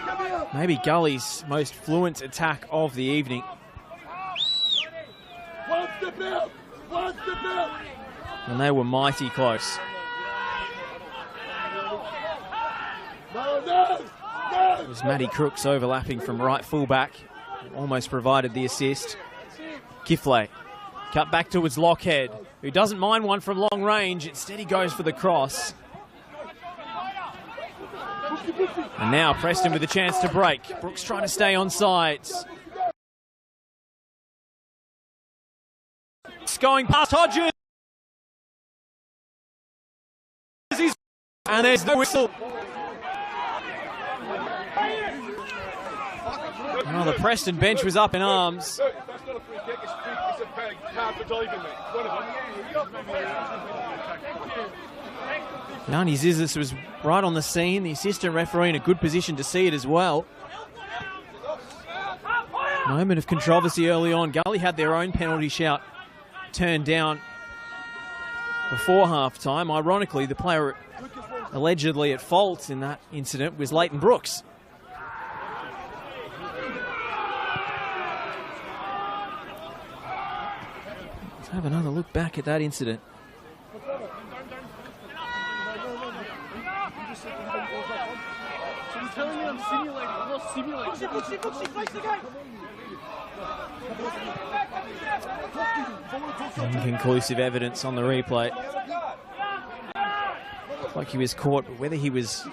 Come here! Maybe Gully's most fluent attack of the evening. One step out! One step out! And they were mighty close. No! It was Matty Crooks overlapping from right fullback. Almost provided the assist. Kiflay cut back towards Lockhead, who doesn't mind one from long range. Instead he goes for the cross. And now Preston with a chance to break. Brooks trying to stay on sides. It's going past Hodges. And there's no whistle. Oh, the Preston bench was up in arms. That's not a free kick, it's a peg. Nani Zizis was right on the scene. The assistant referee in a good position to see it as well. Moment of controversy early on. Gully had their own penalty shout turned down before half-time. Ironically, the player allegedly at fault in that incident was Leighton Brooks. Let's have another look back at that incident. Inconclusive evidence on the replay. Looked like he was caught, but whether he was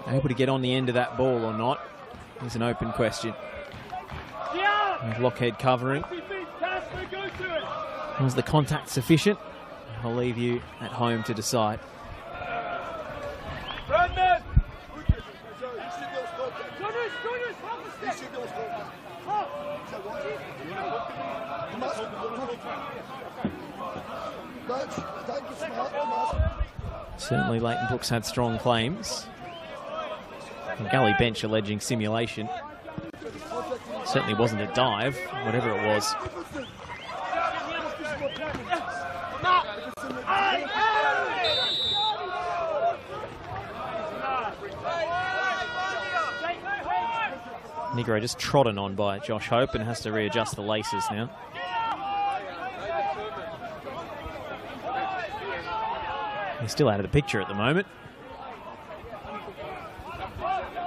able to get on the end of that ball or not is an open question. With Lockhead covering. Was the contact sufficient? I'll leave you at home to decide. Certainly Leighton Brooks had strong claims. The Gully bench alleging simulation. Certainly wasn't a dive, whatever it was. Negro just trodden on by Josh Hope and has to readjust the laces now. He's still out of the picture at the moment.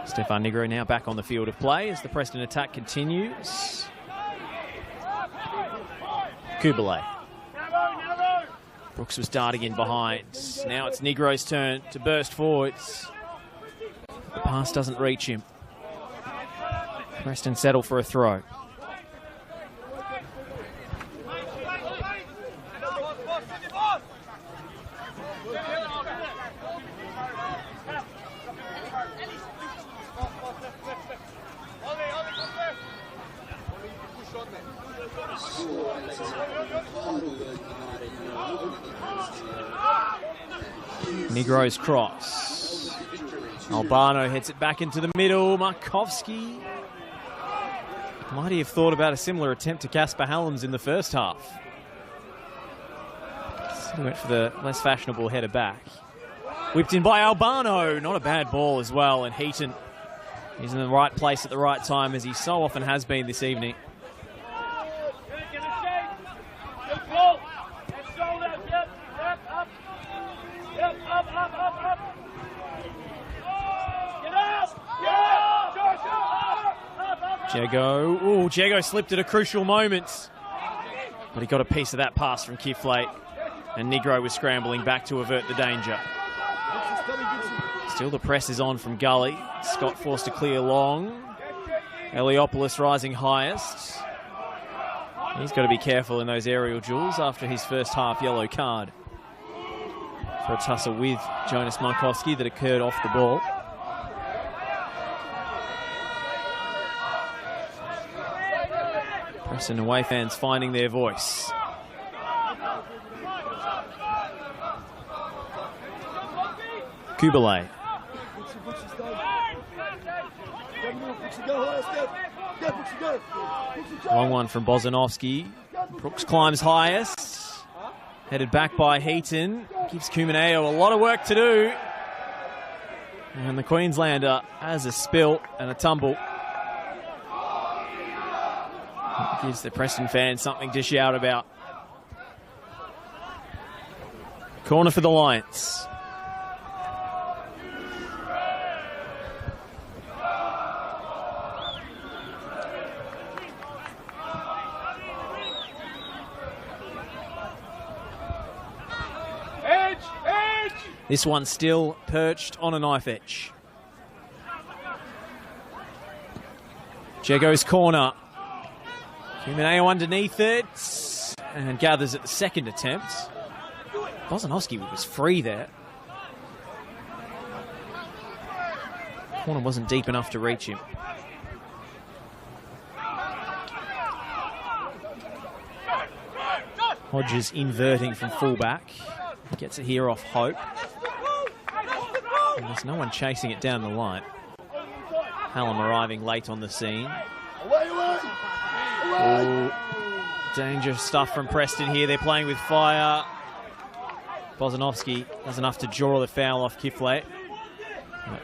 Stefan Negro now back on the field of play as the Preston attack continues. Gully. Brooks was darting in behind. Now it's Negro's turn to burst forwards. The pass doesn't reach him. Preston settle for a throw. Negro's cross. Albano heads it back into the middle. Markovski might he have thought about a similar attempt to Casper Hallams in the first half. He went for the less fashionable header back. Whipped in by Albano. Not a bad ball as well. And Heaton is in the right place at the right time, as he so often has been this evening. Jago. Ooh, Jago slipped at a crucial moment. But he got a piece of that pass from Kiflate. And Negro was scrambling back to avert the danger. Still the press is on from Gully. Scott forced to clear long. Eliopoulos rising highest. He's got to be careful in those aerial duels after his first half yellow card for a tussle with Jonas Markovski that occurred off the ball. Preston away fans finding their voice. Gully. Long one from Bozanovsky. Brooks climbs highest. Headed back by Heaton. Gives Kumaneo a lot of work to do. And the Queenslander has a spill and a tumble. It gives the Preston fans something to shout about. Corner for the Lions. This one still perched on a knife edge. Jago's corner. Kumaneo underneath it and gathers at the second attempt. Bozanovsky was free there. Corner wasn't deep enough to reach him. Hodges inverting from fullback. Gets it here off Hope. And there's no one chasing it down the line. Hallam arriving late on the scene. Ooh, dangerous stuff from Preston here. They're playing with fire. Bozanovsky does enough to draw the foul off Kiflay.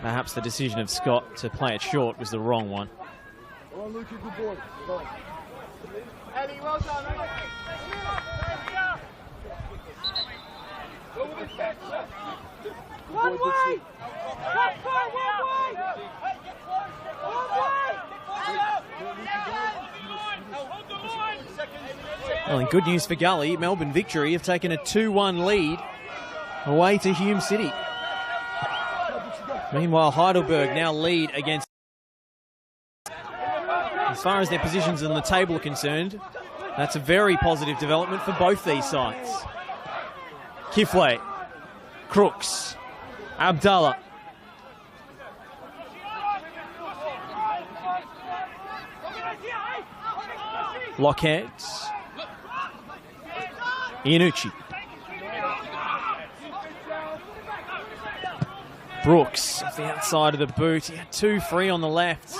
Perhaps the decision of Scott to play it short was the wrong one. One way! Well, and good news for Gully. Melbourne Victory have taken a 2-1 lead away to Hume City. Meanwhile, Heidelberg now lead against... As far as their positions on the table are concerned, that's a very positive development for both these sides. Kiflay, Crooks, Abdallah. Lockhead. Iannucci. Brooks off the outside of the boot. He had 2 free on the left.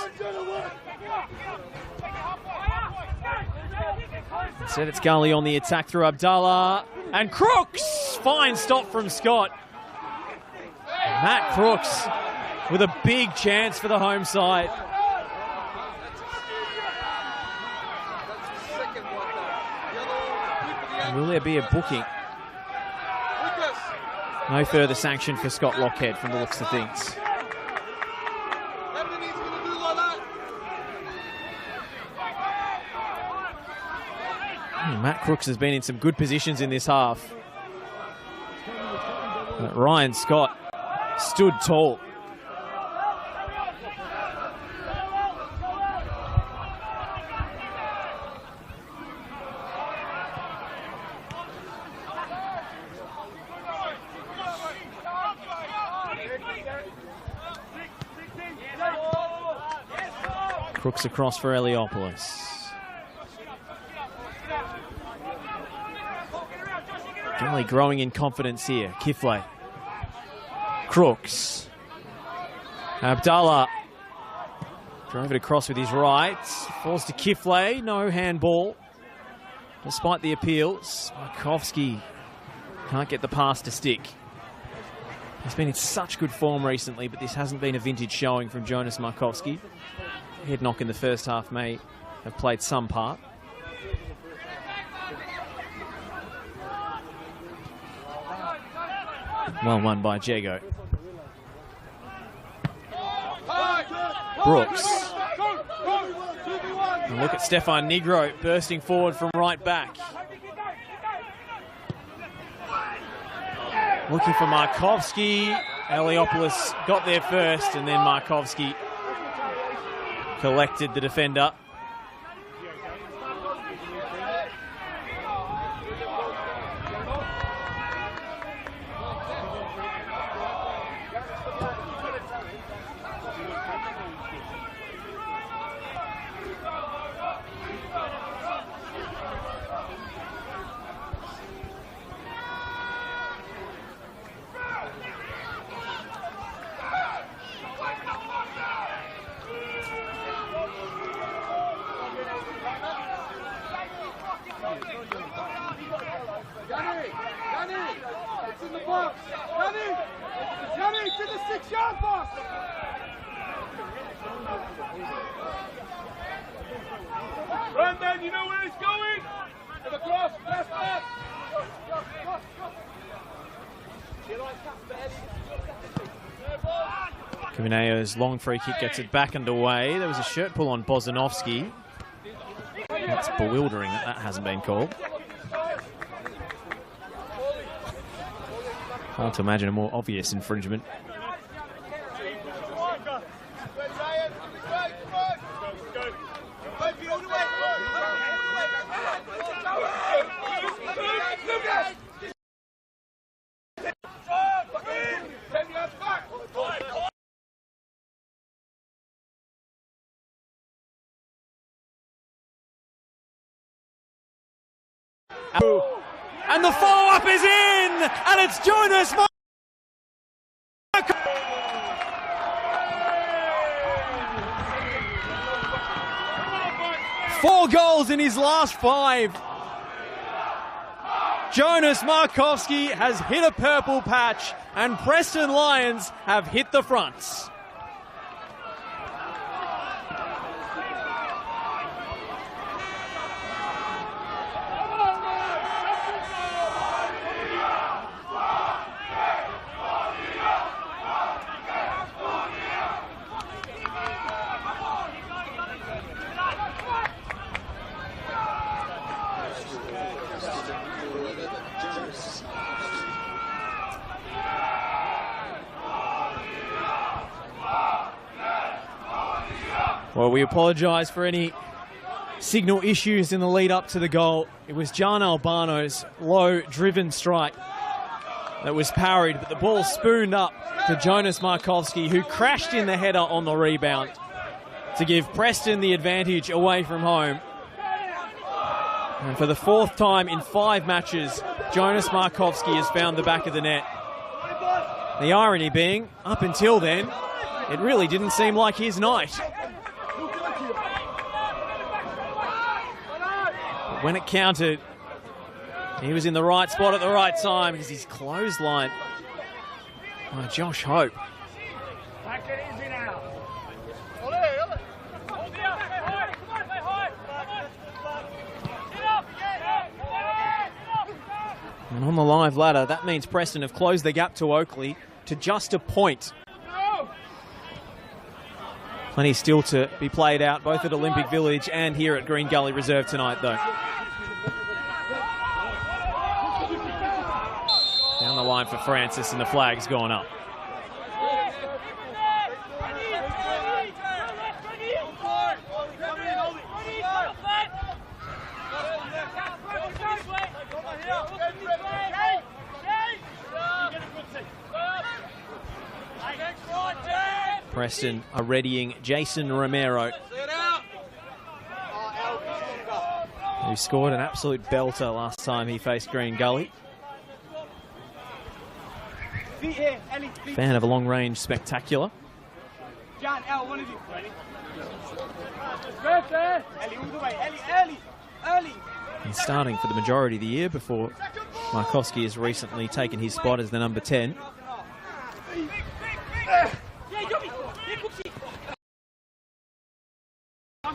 Instead it's Gully on the attack through Abdallah. And Crooks! Fine stop from Scott. Matt Crooks with a big chance for the home side. Will there be a booking? No further sanction for Scott Lockhead from the looks of things. Matt Crooks has been in some good positions in this half. But Ryan Scott stood tall. Crooks across for Eliopoulos. Gully growing in confidence here. Kiflay. Crooks. Abdallah. Drove it across with his right. Falls to Kiflay. No handball. Despite the appeals, Markovski can't get the pass to stick. He's been in such good form recently, but this hasn't been a vintage showing from Jonas Markovski. Head knock in the first half may have played some part. Well won by Jago. Brooks. And look at Stefan Negro bursting forward from right back. Looking for Markovski. Eliopoulos got there first, and then Markovski collected the defender. Brendan, you know where it's going? To the cross, left, left. Caminayo's long free kick gets it back underway. There was a shirt pull on Bozanovsky. It's bewildering that that hasn't been called. Hard to imagine a more obvious infringement. And the follow-up is in! And it's Jonas Markowski. 4 goals in his last 5. Jonas Markowski has hit a purple patch, and Preston Lions have hit the fronts. Well, we apologise for any signal issues in the lead up to the goal. It was John Albano's low driven strike that was parried, but the ball spooned up to Jonas Markowski, who crashed in the header on the rebound to give Preston the advantage away from home. And for the 4th time in 5 matches, Jonas Markowski has found the back of the net. The irony being, up until then, it really didn't seem like his night. When it counted, he was in the right spot at the right time because he's clotheslined by Josh Hope. And on the live ladder, that means Preston have closed the gap to Oakley to just a point. Plenty still to be played out, both at Olympic Village and here at Green Gully Reserve tonight, though. Down the line for Francis, and the flag's gone up. Preston are readying Jason Romero, who scored an absolute belter last time he faced Green Gully. Fan of a long-range spectacular. He's starting for the majority of the year before Markowski has recently taken his spot as the number 10.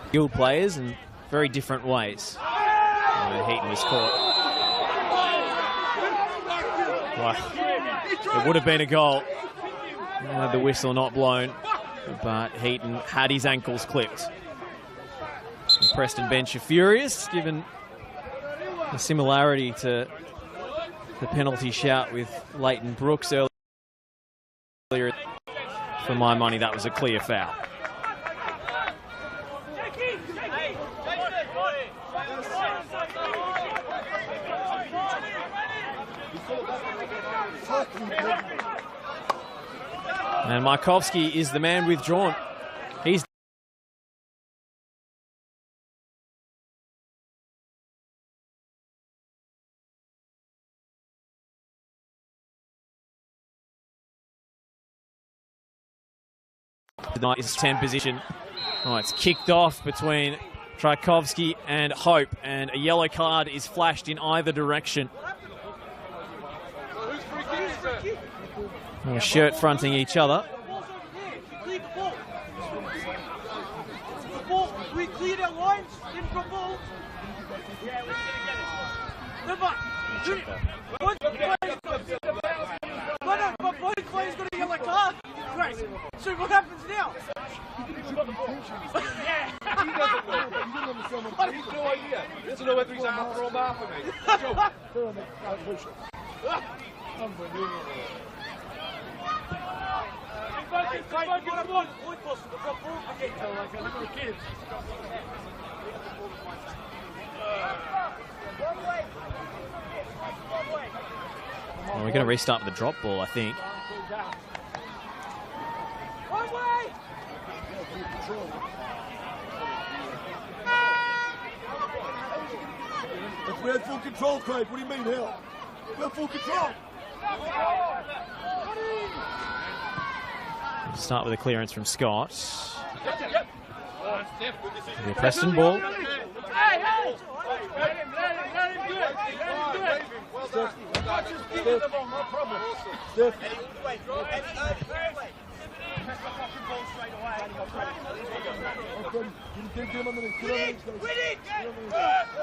Skilled players in very different ways. Heaton was caught. Wow. It would have been a goal had the whistle not blown, but Heaton had his ankles clipped. The Preston bench are furious, given the similarity to the penalty shout with Leighton Brooks earlier. For my money, that was a clear foul. And Markowski is the man withdrawn. He's his 10 position. Oh, it's kicked off between Tchaikovsky and Hope, and a yellow card is flashed in either direction. A shirt fronting each other. We cleared our lines in from ball. Yeah, we're but one player's got a yellow card. Great. So what happens now? Yeah. He's no idea. He doesn't know whether he's after or bar for me. Unbelievable. Well, we're going to restart with the drop ball, I think. That's we had full control, Craig. What do you mean, hell? We have full control. Start with a clearance from Scott. The Preston ball.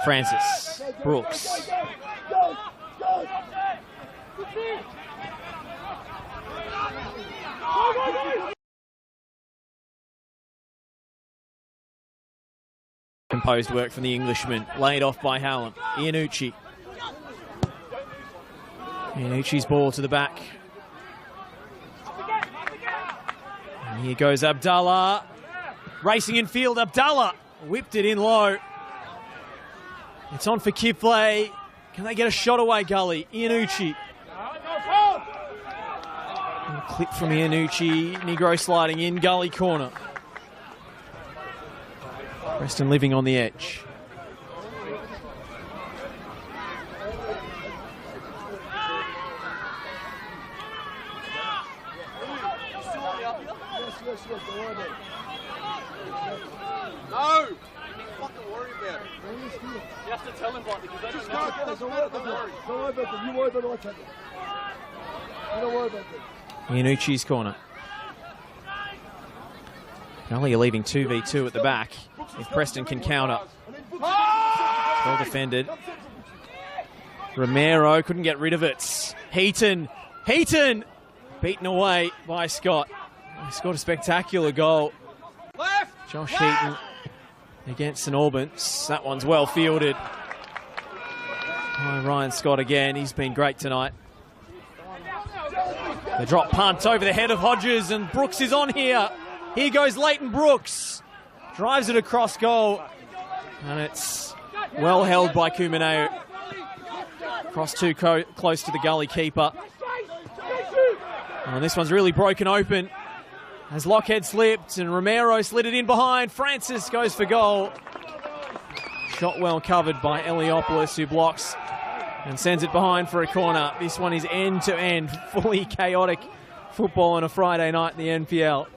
Francis Brooks. Composed work from the Englishman, laid off by Hallam. Iannucci. Iannucci's ball to the back. And here goes Abdallah. Racing in field, Abdallah whipped it in low. It's on for Kiflay. Can they get a shot away, Gully? Iannucci. Clip from Iannucci. Negro sliding in, Gully corner. Preston living on the edge. No! Fucking worry about it. You have to tell him what, because they just go. Don't worry about them. Don't worry about them. You worry about it, I take it. You don't worry about them. Iannucci's corner. Gully are leaving 2v2 at the back. If Preston can counter. Well defended. Romero couldn't get rid of it. Heaton beaten away by Scott. He scored a spectacular goal. Josh Heaton against St Albans. That one's well fielded. Oh, Ryan Scott again. He's been great tonight. The drop punt over the head of Hodges, and Brooks is on here. Here goes Leighton Brooks. Drives it across goal. And it's well held by Kumaneu. Cross too close to the Gully keeper. And this one's really broken open. As Lockhead slipped and Romero slid it in behind. Francis goes for goal. Shot well covered by Eliopoulos, who blocks and sends it behind for a corner. This one is end-to-end, fully chaotic football on a Friday night in the NPL.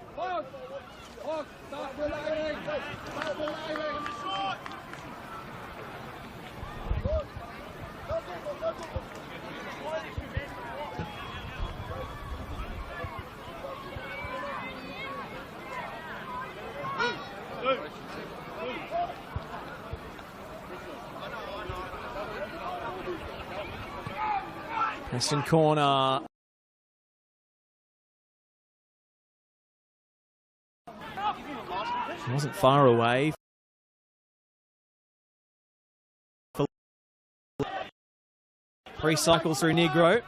Preston corner. It wasn't far away. Pre-cycles through Negro.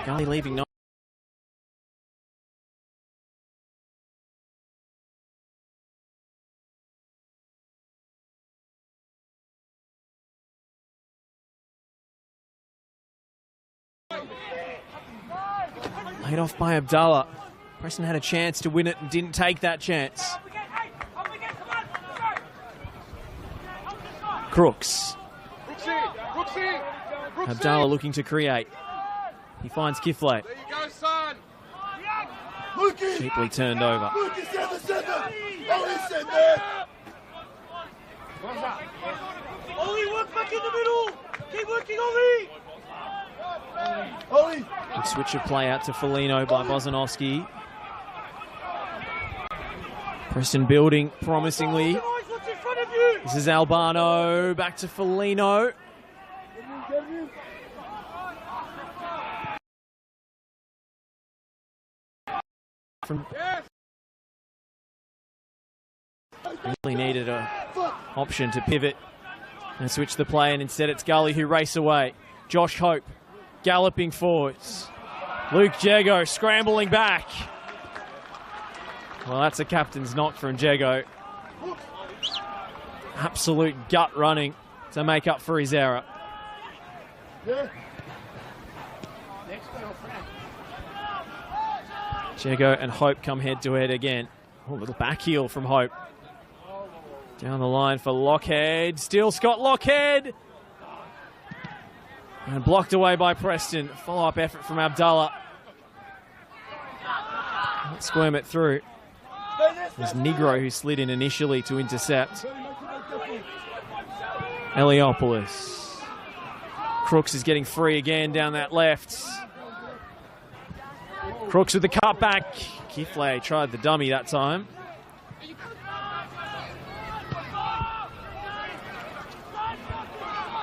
Gully leaving. Laid off by Abdallah. Preston had a chance to win it and didn't take that chance. Crooks. Abdallah looking to create. He finds Kiflay. There you go, son. Cheaply turned over. Lucas in the center. Ollie's in there. Ollie, work back in the middle. Keep working, Ollie. Ollie. Good switch of play out to Foligno by Bozanovsky. Preston building promisingly. What's in front of you? This is Albano. Back to Foligno. Really needed an option to pivot and switch the play, and instead it's Gully who race away. Josh Hope galloping forwards. Luke Jego scrambling back. Well, that's a captain's knock from Jego. Absolute gut running to make up for his error. Jego and Hope come head to head again. Oh, a little back heel from Hope. Down the line for Lockhead. Still Scott Lockhead. And blocked away by Preston. Follow-up effort from Abdallah. Let's squirm it through. There's Negro who slid in initially to intercept. Eliopoulos. Crooks is getting free again down that left. Crooks with the cutback. Kifle tried the dummy that time.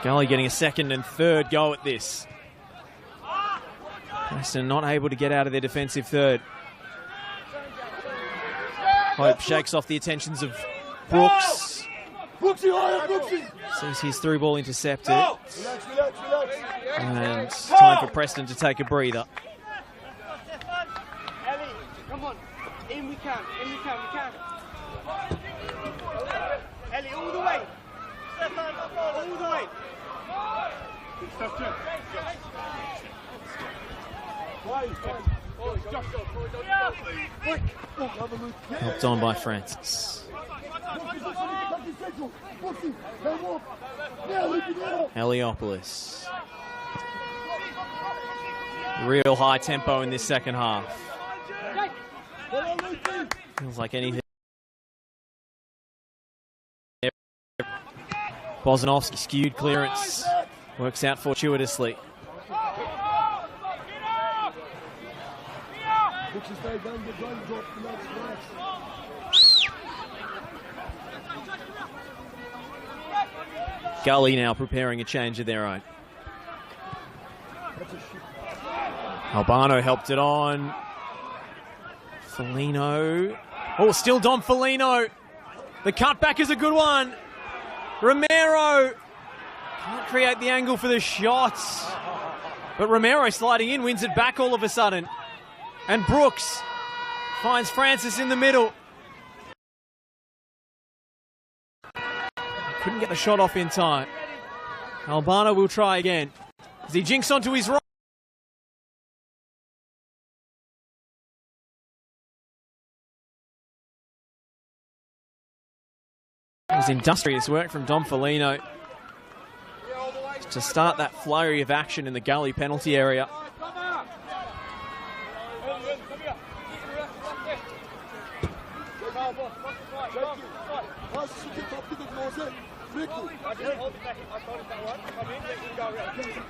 Gully getting a second and third go at this. Preston not able to get out of their defensive third. Hope shakes off the attentions of Brooks. Sees his through ball intercepted. And time for Preston to take a breather. Come on, in we can, we can. Ellie, all the way. All the way. Helped on by Francis. Eliopoulos. Real high tempo in this second half. Feels like anything. Bozanovski skewed clearance. Works out fortuitously. Gully now preparing a change of their own. Albano helped it on. Foligno. Oh, still Dom Foligno. The cutback is a good one. Romero can't create the angle for the shots. But Romero sliding in wins it back all of a sudden. And Brooks finds Francis in the middle. Couldn't get the shot off in time. Albano will try again. As he jinks onto his right. It was industrious work from Dom Foligno to start that flurry of action in the Gully penalty area.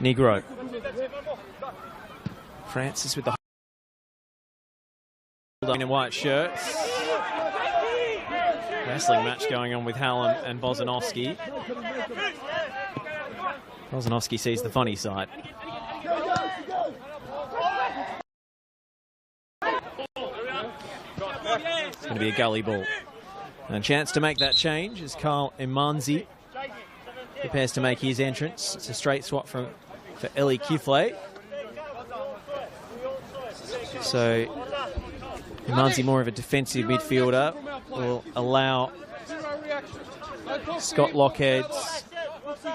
Negro. Francis with the in white shirts. Wrestling match going on with Hallam and Bozanovski. Bozanovski sees the funny side. It's going to be a Gully ball. And a chance to make that change as Carl Imanzi prepares to make his entrance. It's a straight swap for Eli Kifle. So Imanzi, more of a defensive midfielder, will allow Scott Lockheads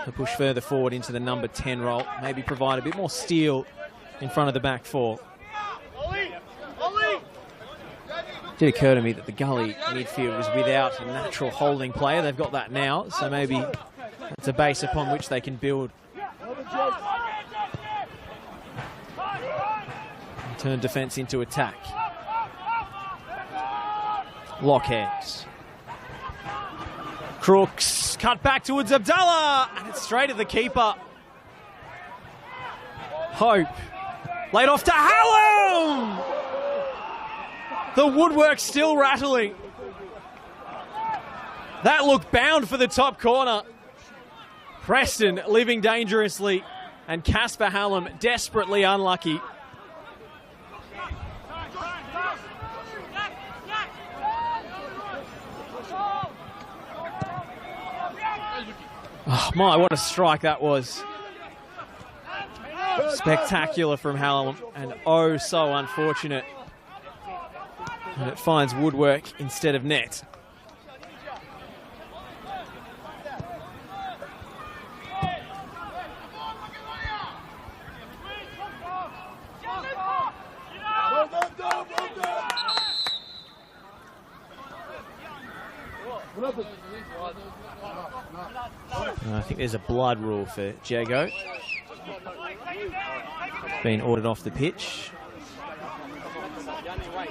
to push further forward into the number 10 role. Maybe provide a bit more steel in front of the back four. It did occur to me that the Gully midfield was without a natural holding player. They've got that now, so maybe it's a base upon which they can build. And turn defence into attack. Lockheads. Crooks, cut back towards Abdallah, and it's straight at the keeper. Hope, laid off to Hallam! The woodwork still rattling. That looked bound for the top corner. Preston living dangerously, and Casper Hallam desperately unlucky. Oh my, what a strike that was. Spectacular from Hallam, and oh so unfortunate. And it finds woodwork instead of net. I think there's a blood rule for Jago. been ordered off the pitch.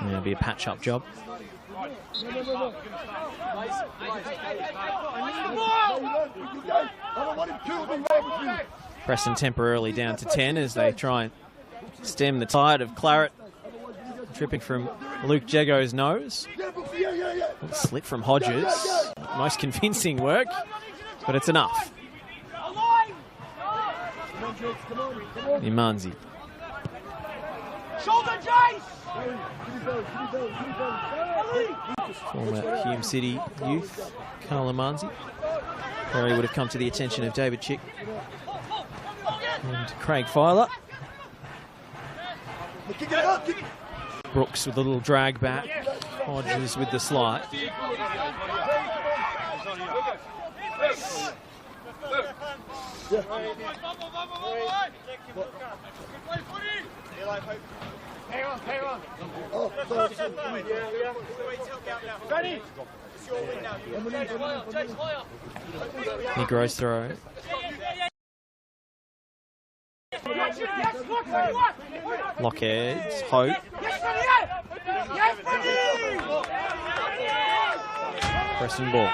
And it'll be a patch-up job. Preston temporarily down to 10 as they try and stem the tide of claret dripping from Luke Jago's nose. Slit from Hodges. Most convincing work, but it's enough. Imanzi. Shoulder, Jace! Former Hume City youth, Carl Imanzi. Where he would have come to the attention of David Chick and Craig Filer. Brooks with a little drag back. Hodges with the slide. Hang on. Negro's throw. Lockheads, Hope. Preston ball.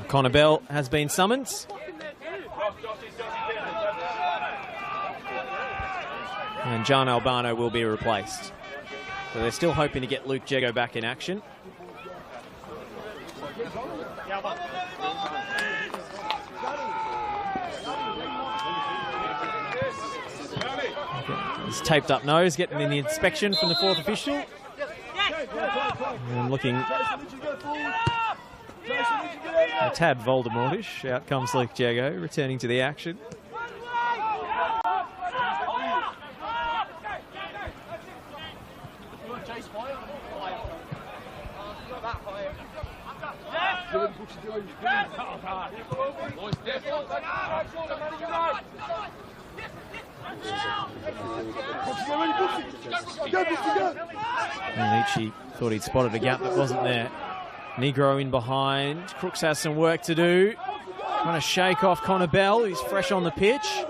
Connor Bell has been summoned. And John Albano will be replaced. So they're still hoping to get Luke Jago back in action. His taped up nose getting in the inspection from the fourth official. And looking a tad Voldemortish. Out comes Luke Jago, returning to the action. Nietzsche thought he'd spotted a gap that wasn't there. Negro in behind. Crooks has some work to do. Trying to shake off Connor Bell, who's fresh on the pitch.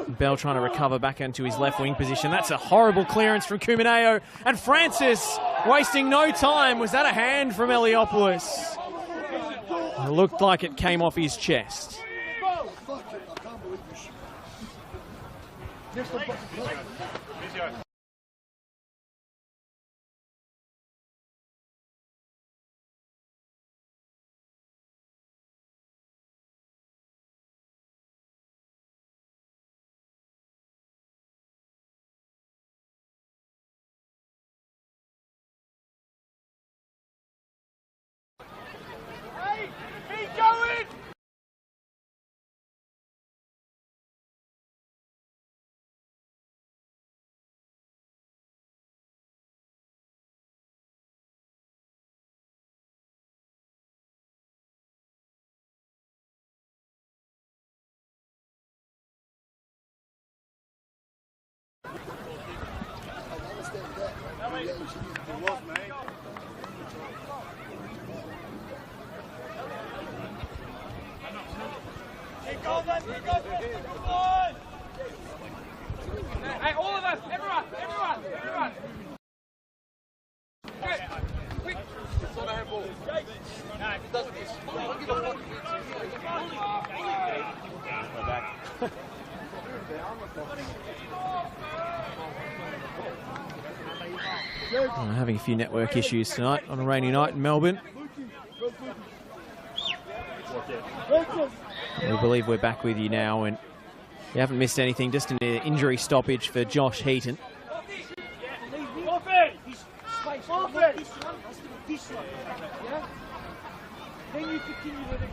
Bell trying to recover back into his left wing position. That's a horrible clearance from Kumaneo. And Francis wasting no time. Was that a hand from Eliopoulos? It looked like it came off his chest. Hey, all of us, everyone. Quick. It's not a handball. Having a few network issues tonight on a rainy night in Melbourne. We believe we're back with you now, and you haven't missed anything. Just an injury stoppage for Josh Heaton. Then you continue with it.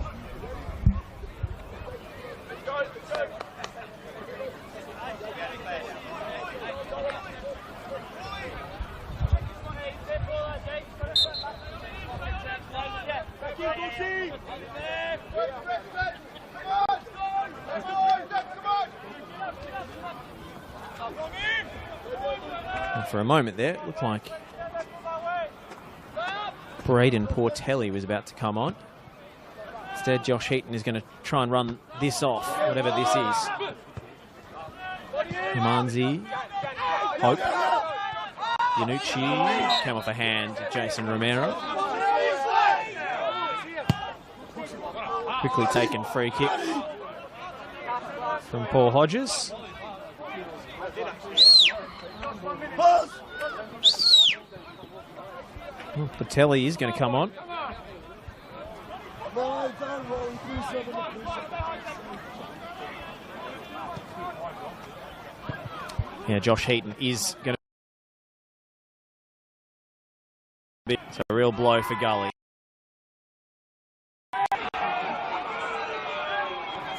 And for a moment there, it looked like Braden Portelli was about to come on. Instead, Josh Heaton is going to try and run this off, whatever this is. Himanzi, Hope, Yanucci, came off a hand, Jason Romero. Quickly taken free kick from Paul Hodges. Patelli is going to come on. Yeah, Josh Heaton is going to be a real blow for Gully.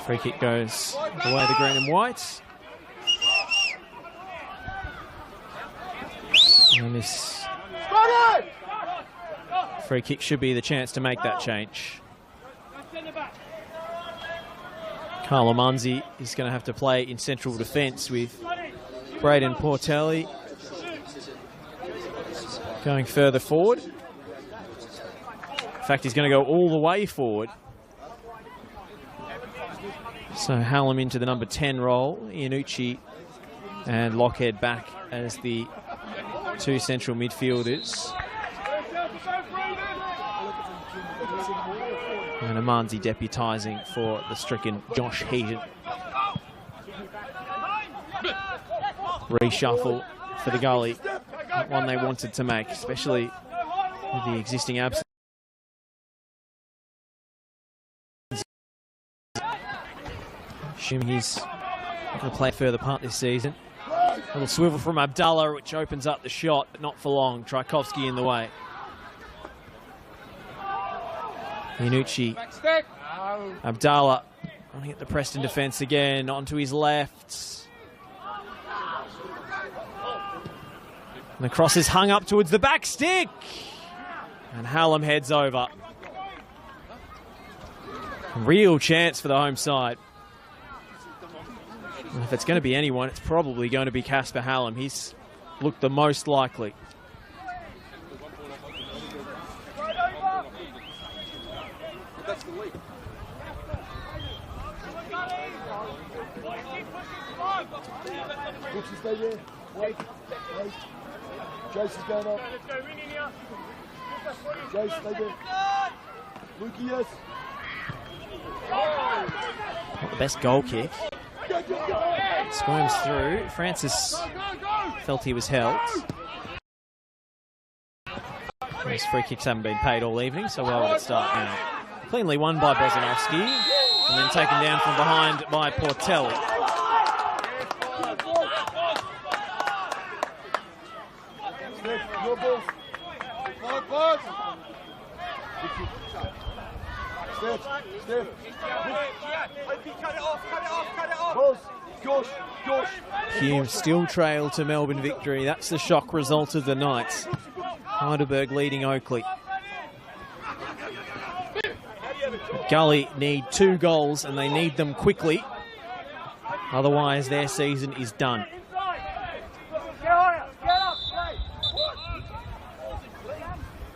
Free kick goes the way of the green and white. And this free kick should be the chance to make that change. Carlo Manzi is going to have to play in central defence with Braden Portelli going further forward. In fact, he's going to go all the way forward. So Hallam into the number 10 role, Iannucci and Lockhead back as the two central midfielders. And Amanzi deputising for the stricken Josh Heaton. Reshuffle for the Gully, not one they wanted to make, especially with the existing absence. Assuming he's going to play a further part this season. A little swivel from Abdallah, which opens up the shot, but not for long. Tchaikovsky in the way. Iannucci. Abdallah running at the Preston defence again, onto his left. And the cross is hung up towards the back stick. And Hallam heads over. Real chance for the home side. And if it's going to be anyone, it's probably going to be Casper Hallam. He's looked the most likely. Gucci, stay there. Wait. Jason's going up. Jason, stay there. Lukey, yes. Not the best goal kick. Squirms through. Francis felt he was held. Those free kicks haven't been paid all evening, so well at start now. Cleanly won by Bozanovsky, and then taken down from behind by Portelli. Hume still trail to Melbourne victory. That's the shock result of the night. Heidelberg leading Oakley. Gully need 2 goals and they need them quickly. Otherwise their season is done.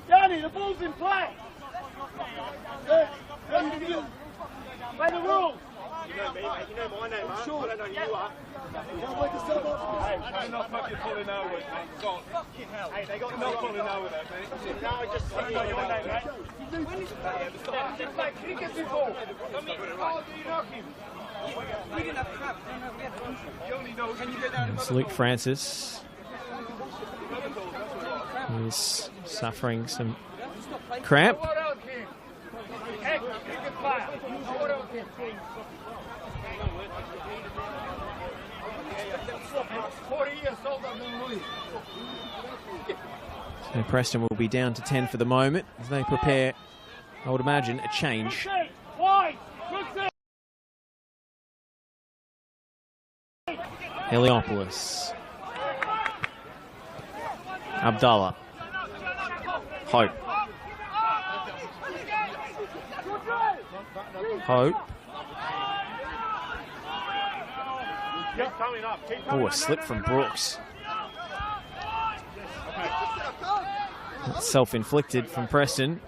Danny, the ball's in play. Play the rules. You know me, mate. You know my name, man. Sure. I don't know who you are. Hey, I'm not fucking pulling over, mate. God. Fucking hell. Hey, they got not pulling over there, mate. Now I just see your name, mate. Just like cricket before. We didn't have crap. You only know. Can you get down? It's Luke Francis. He's suffering some cramp. So Preston will be down to 10 for the moment as they prepare, I would imagine, a change. Heliopoulos. Abdallah. Hope. Hope. Oh, a slip from Brooks. Self-inflicted from Preston.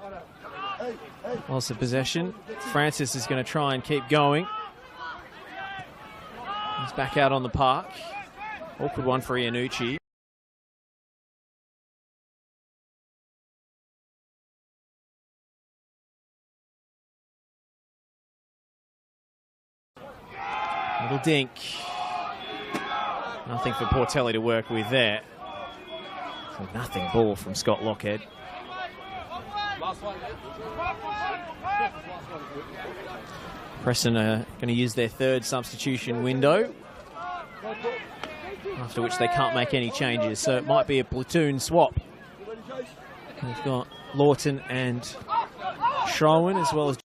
Loss of possession. Francis is going to try and keep going. He's back out on the park. Awkward one for Iannucci. Little dink. Nothing for Portelli to work with there. So nothing ball from Scott Lockhead. Preston are going to use their third substitution window, after which they can't make any changes, so it might be a platoon swap. We've got Lawton and Schroen, as well as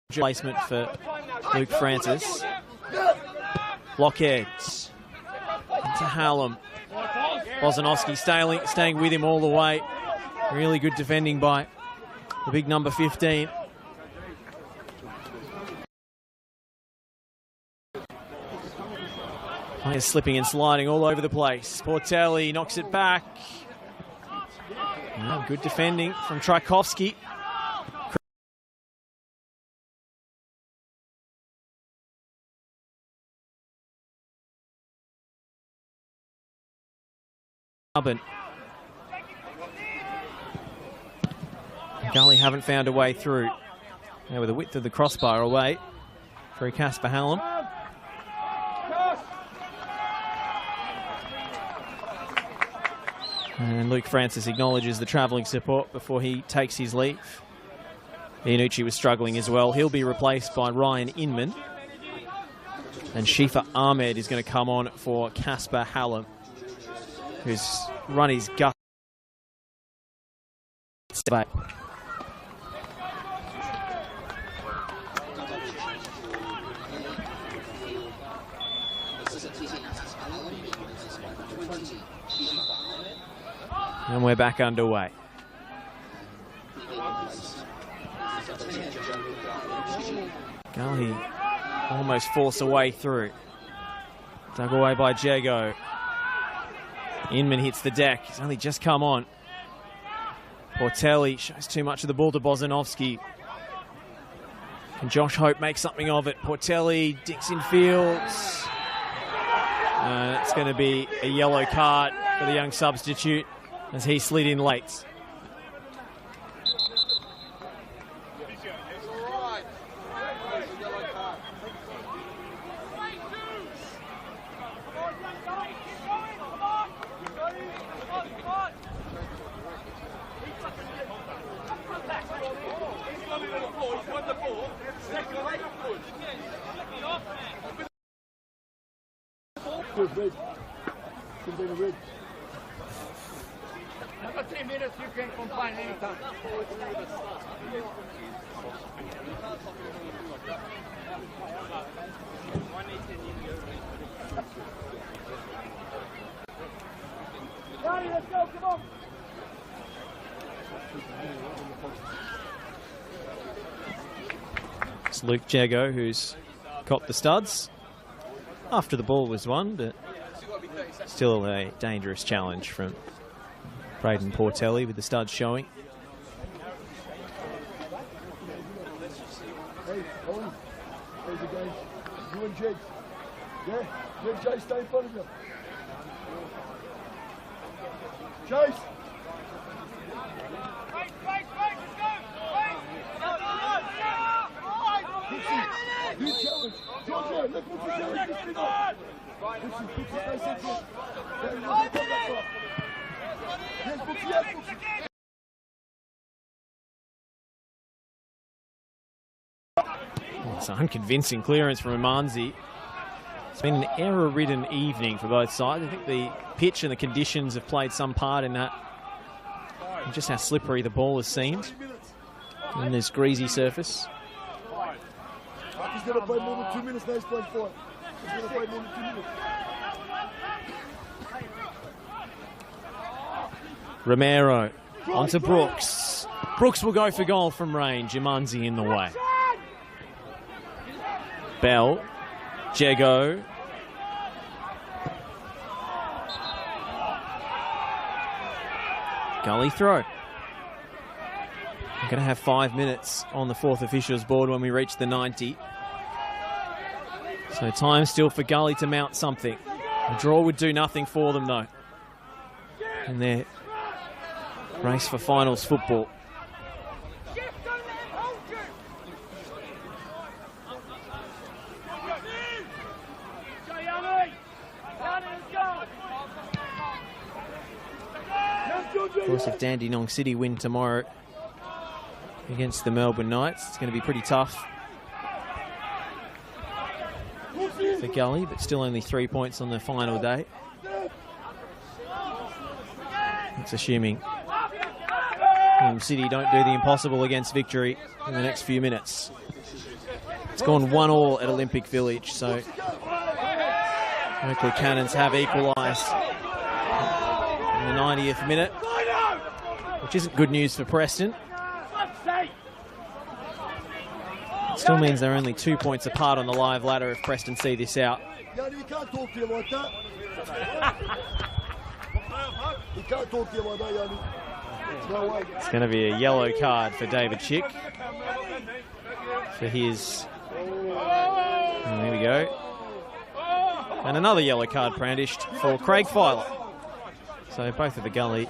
placement for Luke Francis. Lockhead into Hallam. Bozanovsky staying with him all the way. Really good defending by the big number 15. Players slipping and sliding all over the place. Portelli knocks it back. Oh, good defending from Tchaikovsky. Gully haven't found a way through. Now with the width of the crossbar away for Casper Hallam. And Luke Francis acknowledges the travelling support before he takes his leave. Iannucci was struggling as well. He'll be replaced by Ryan Inman. And Shifa Ahmed is going to come on for Casper Hallam, who's run his gut. And we're back underway. Gully almost forced a way through. Dug away by Jago. Inman hits the deck. He's only just come on. Portelli shows too much of the ball to Bozanovsky. Can Josh Hope make something of it? Portelli dinks in fields. It's going to be a yellow card for the young substitute as he slid in late. Another 3 minutes, you can combine anytime. Johnny, let's go, come on. It's Luke Jago who's copped the studs after the ball was won, but still a dangerous challenge from Braden Portelli with the studs showing. Hey, Owen. There's the game. You and Jake. Yeah? You and Jay stay in front of you. Chase! You challenge. Georgia, look what you challenge this thing up. Put your face into it. There you go. Come back up. Yes, Booksy, yes, Booksy. It's an unconvincing clearance from Imanzi. It's been an error-ridden evening for both sides. I think the pitch and the conditions have played some part in that. And just how slippery the ball has seemed in this greasy surface. He's going to play more than 2 minutes. Now he's playing 4. He's going to play more than 2 minutes. Romero onto Brooks. Brooks will go for goal from range. Imanzi in the way. Bell. Jago. Gully throw. We're going to have 5 minutes on the fourth officials board when we reach the 90. So time still for Gully to mount something. A draw would do nothing for them though in their race for finals football. Of course, if Dandenong City win tomorrow against the Melbourne Knights, it's going to be pretty tough for Gully, but still only 3 points on the final day. It's assuming City don't do the impossible against Victory in the next few minutes. It's gone 1-1 at Olympic Village, so Oakley Cannons have equalised in the 90th minute, which isn't good news for Preston. It still means they're only 2 points apart on the live ladder if Preston see this out. Yani, he can't talk to you like that. He can't talk to you like that, Yani. No way. It's going to be a yellow card for David Chick for his... And there we go. And another yellow card brandished for Craig Filer. So both of the Gully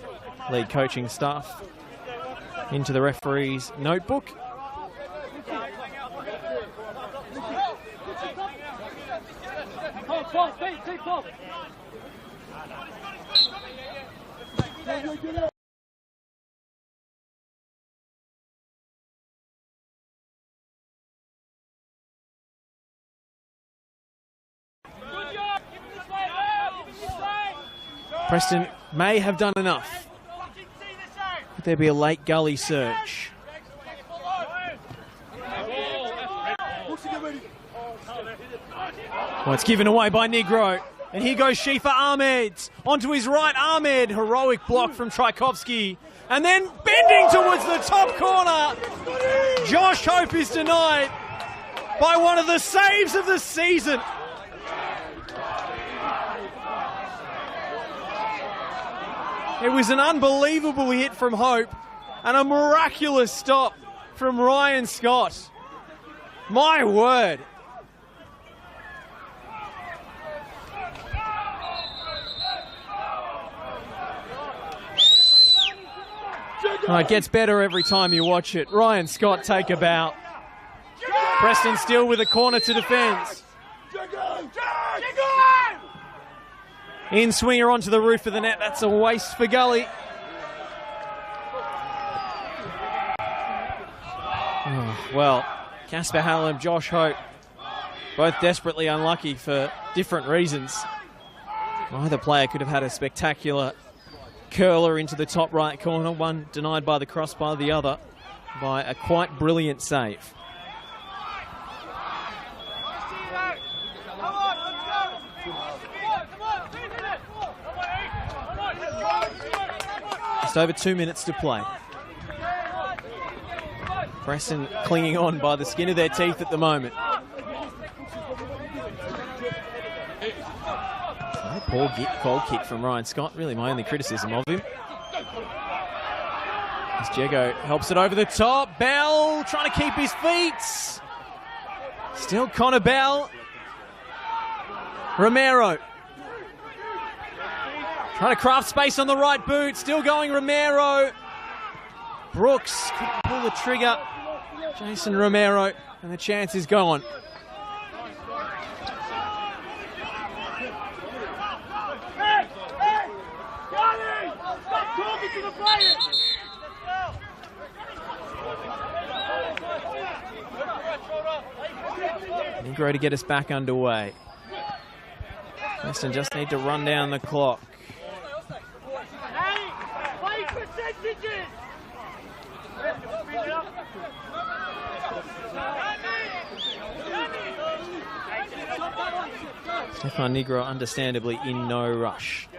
lead coaching staff into the referee's notebook. Preston may have done enough. Could there be a late Gully surge? Well, it's given away by Negro. And here goes Shifa Ahmed. Onto his right, Ahmed. Heroic block from Tchaikovsky. And then bending towards the top corner. Josh Hope is denied by one of the saves of the season. It was an unbelievable hit from Hope and a miraculous stop from Ryan Scott. My word. Oh, it gets better every time you watch it. Ryan Scott take a bow. Preston still with a corner to defence. In swinger onto the roof of the net. That's a waste for Gully. Oh, well, Casper Hallam, Josh Hope, both desperately unlucky for different reasons. Either player could have had a spectacular curler into the top right corner, one denied by the crossbar, the other by a quite brilliant save. Just over 2 minutes to play. Preston clinging on by the skin of their teeth at the moment. Poor goal kick from Ryan Scott. Really my only criticism of him. As Jego helps it over the top. Bell trying to keep his feet. Still Connor Bell. Romero. Trying to craft space on the right boot. Still going Romero. Brooks couldn't pull the trigger. Jason Romero. And the chance is gone. Negro to get us back underway. Preston just need to run down the clock. Stefan Negro understandably in no rush.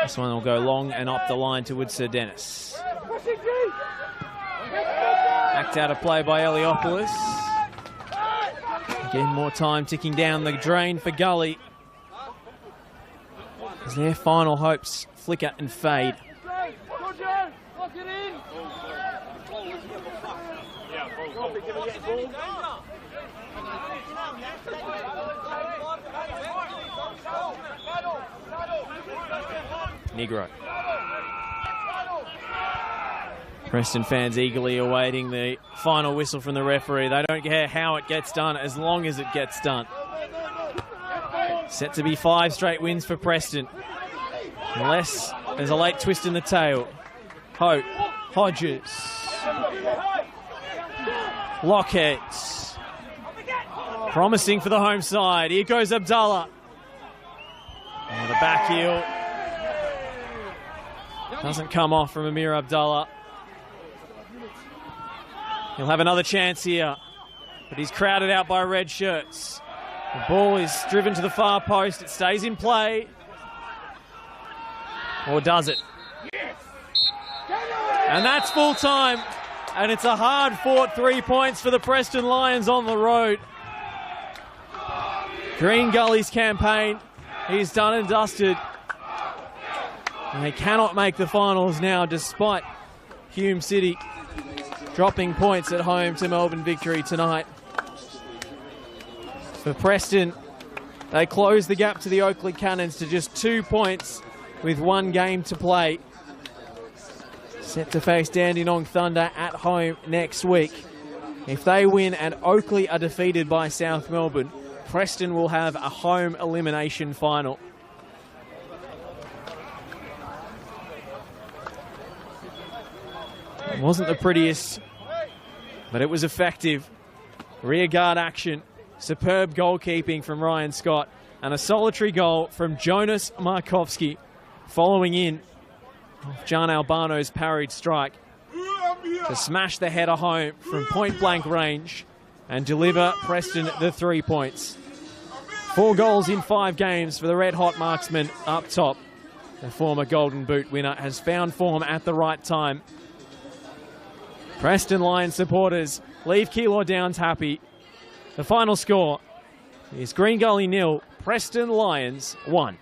This one will go long and up the line towards Sir Dennis. Act out of play by Eliopoulos. Again, more time ticking down the drain for Gully as their final hopes flicker and fade. Negro. Preston fans eagerly awaiting the final whistle from the referee. They don't care how it gets done as long as it gets done. Set to be 5 straight wins for Preston. Unless there's a late twist in the tail. Hope, Hodges, Lockett. Promising for the home side. Here goes Abdallah. Oh, the back heel. Doesn't come off from Amir Abdallah. He'll have another chance here, but he's crowded out by red shirts. The ball is driven to the far post. It stays in play. Or does it? And that's full time. And it's a hard-fought 3 points for the Preston Lions on the road. Green Gully's campaign, he's done and dusted. And they cannot make the finals now despite Hume City dropping points at home to Melbourne Victory tonight. For Preston, they close the gap to the Oakley Cannons to just 2 points with 1 game to play. Set to face Dandenong Thunder at home next week. If they win and Oakley are defeated by South Melbourne, Preston will have a home elimination final. It wasn't the prettiest, but it was effective. Rearguard action, superb goalkeeping from Ryan Scott, and a solitary goal from Jonas Markovski following in John Albano's parried strike to smash the header home from point-blank range and deliver Preston the 3 points. 4 goals in 5 games for the red-hot marksman up top. The former Golden Boot winner has found form at the right time. Preston Lions supporters leave Keilor Downs happy. The final score is Green Gully 0, Preston Lions 1.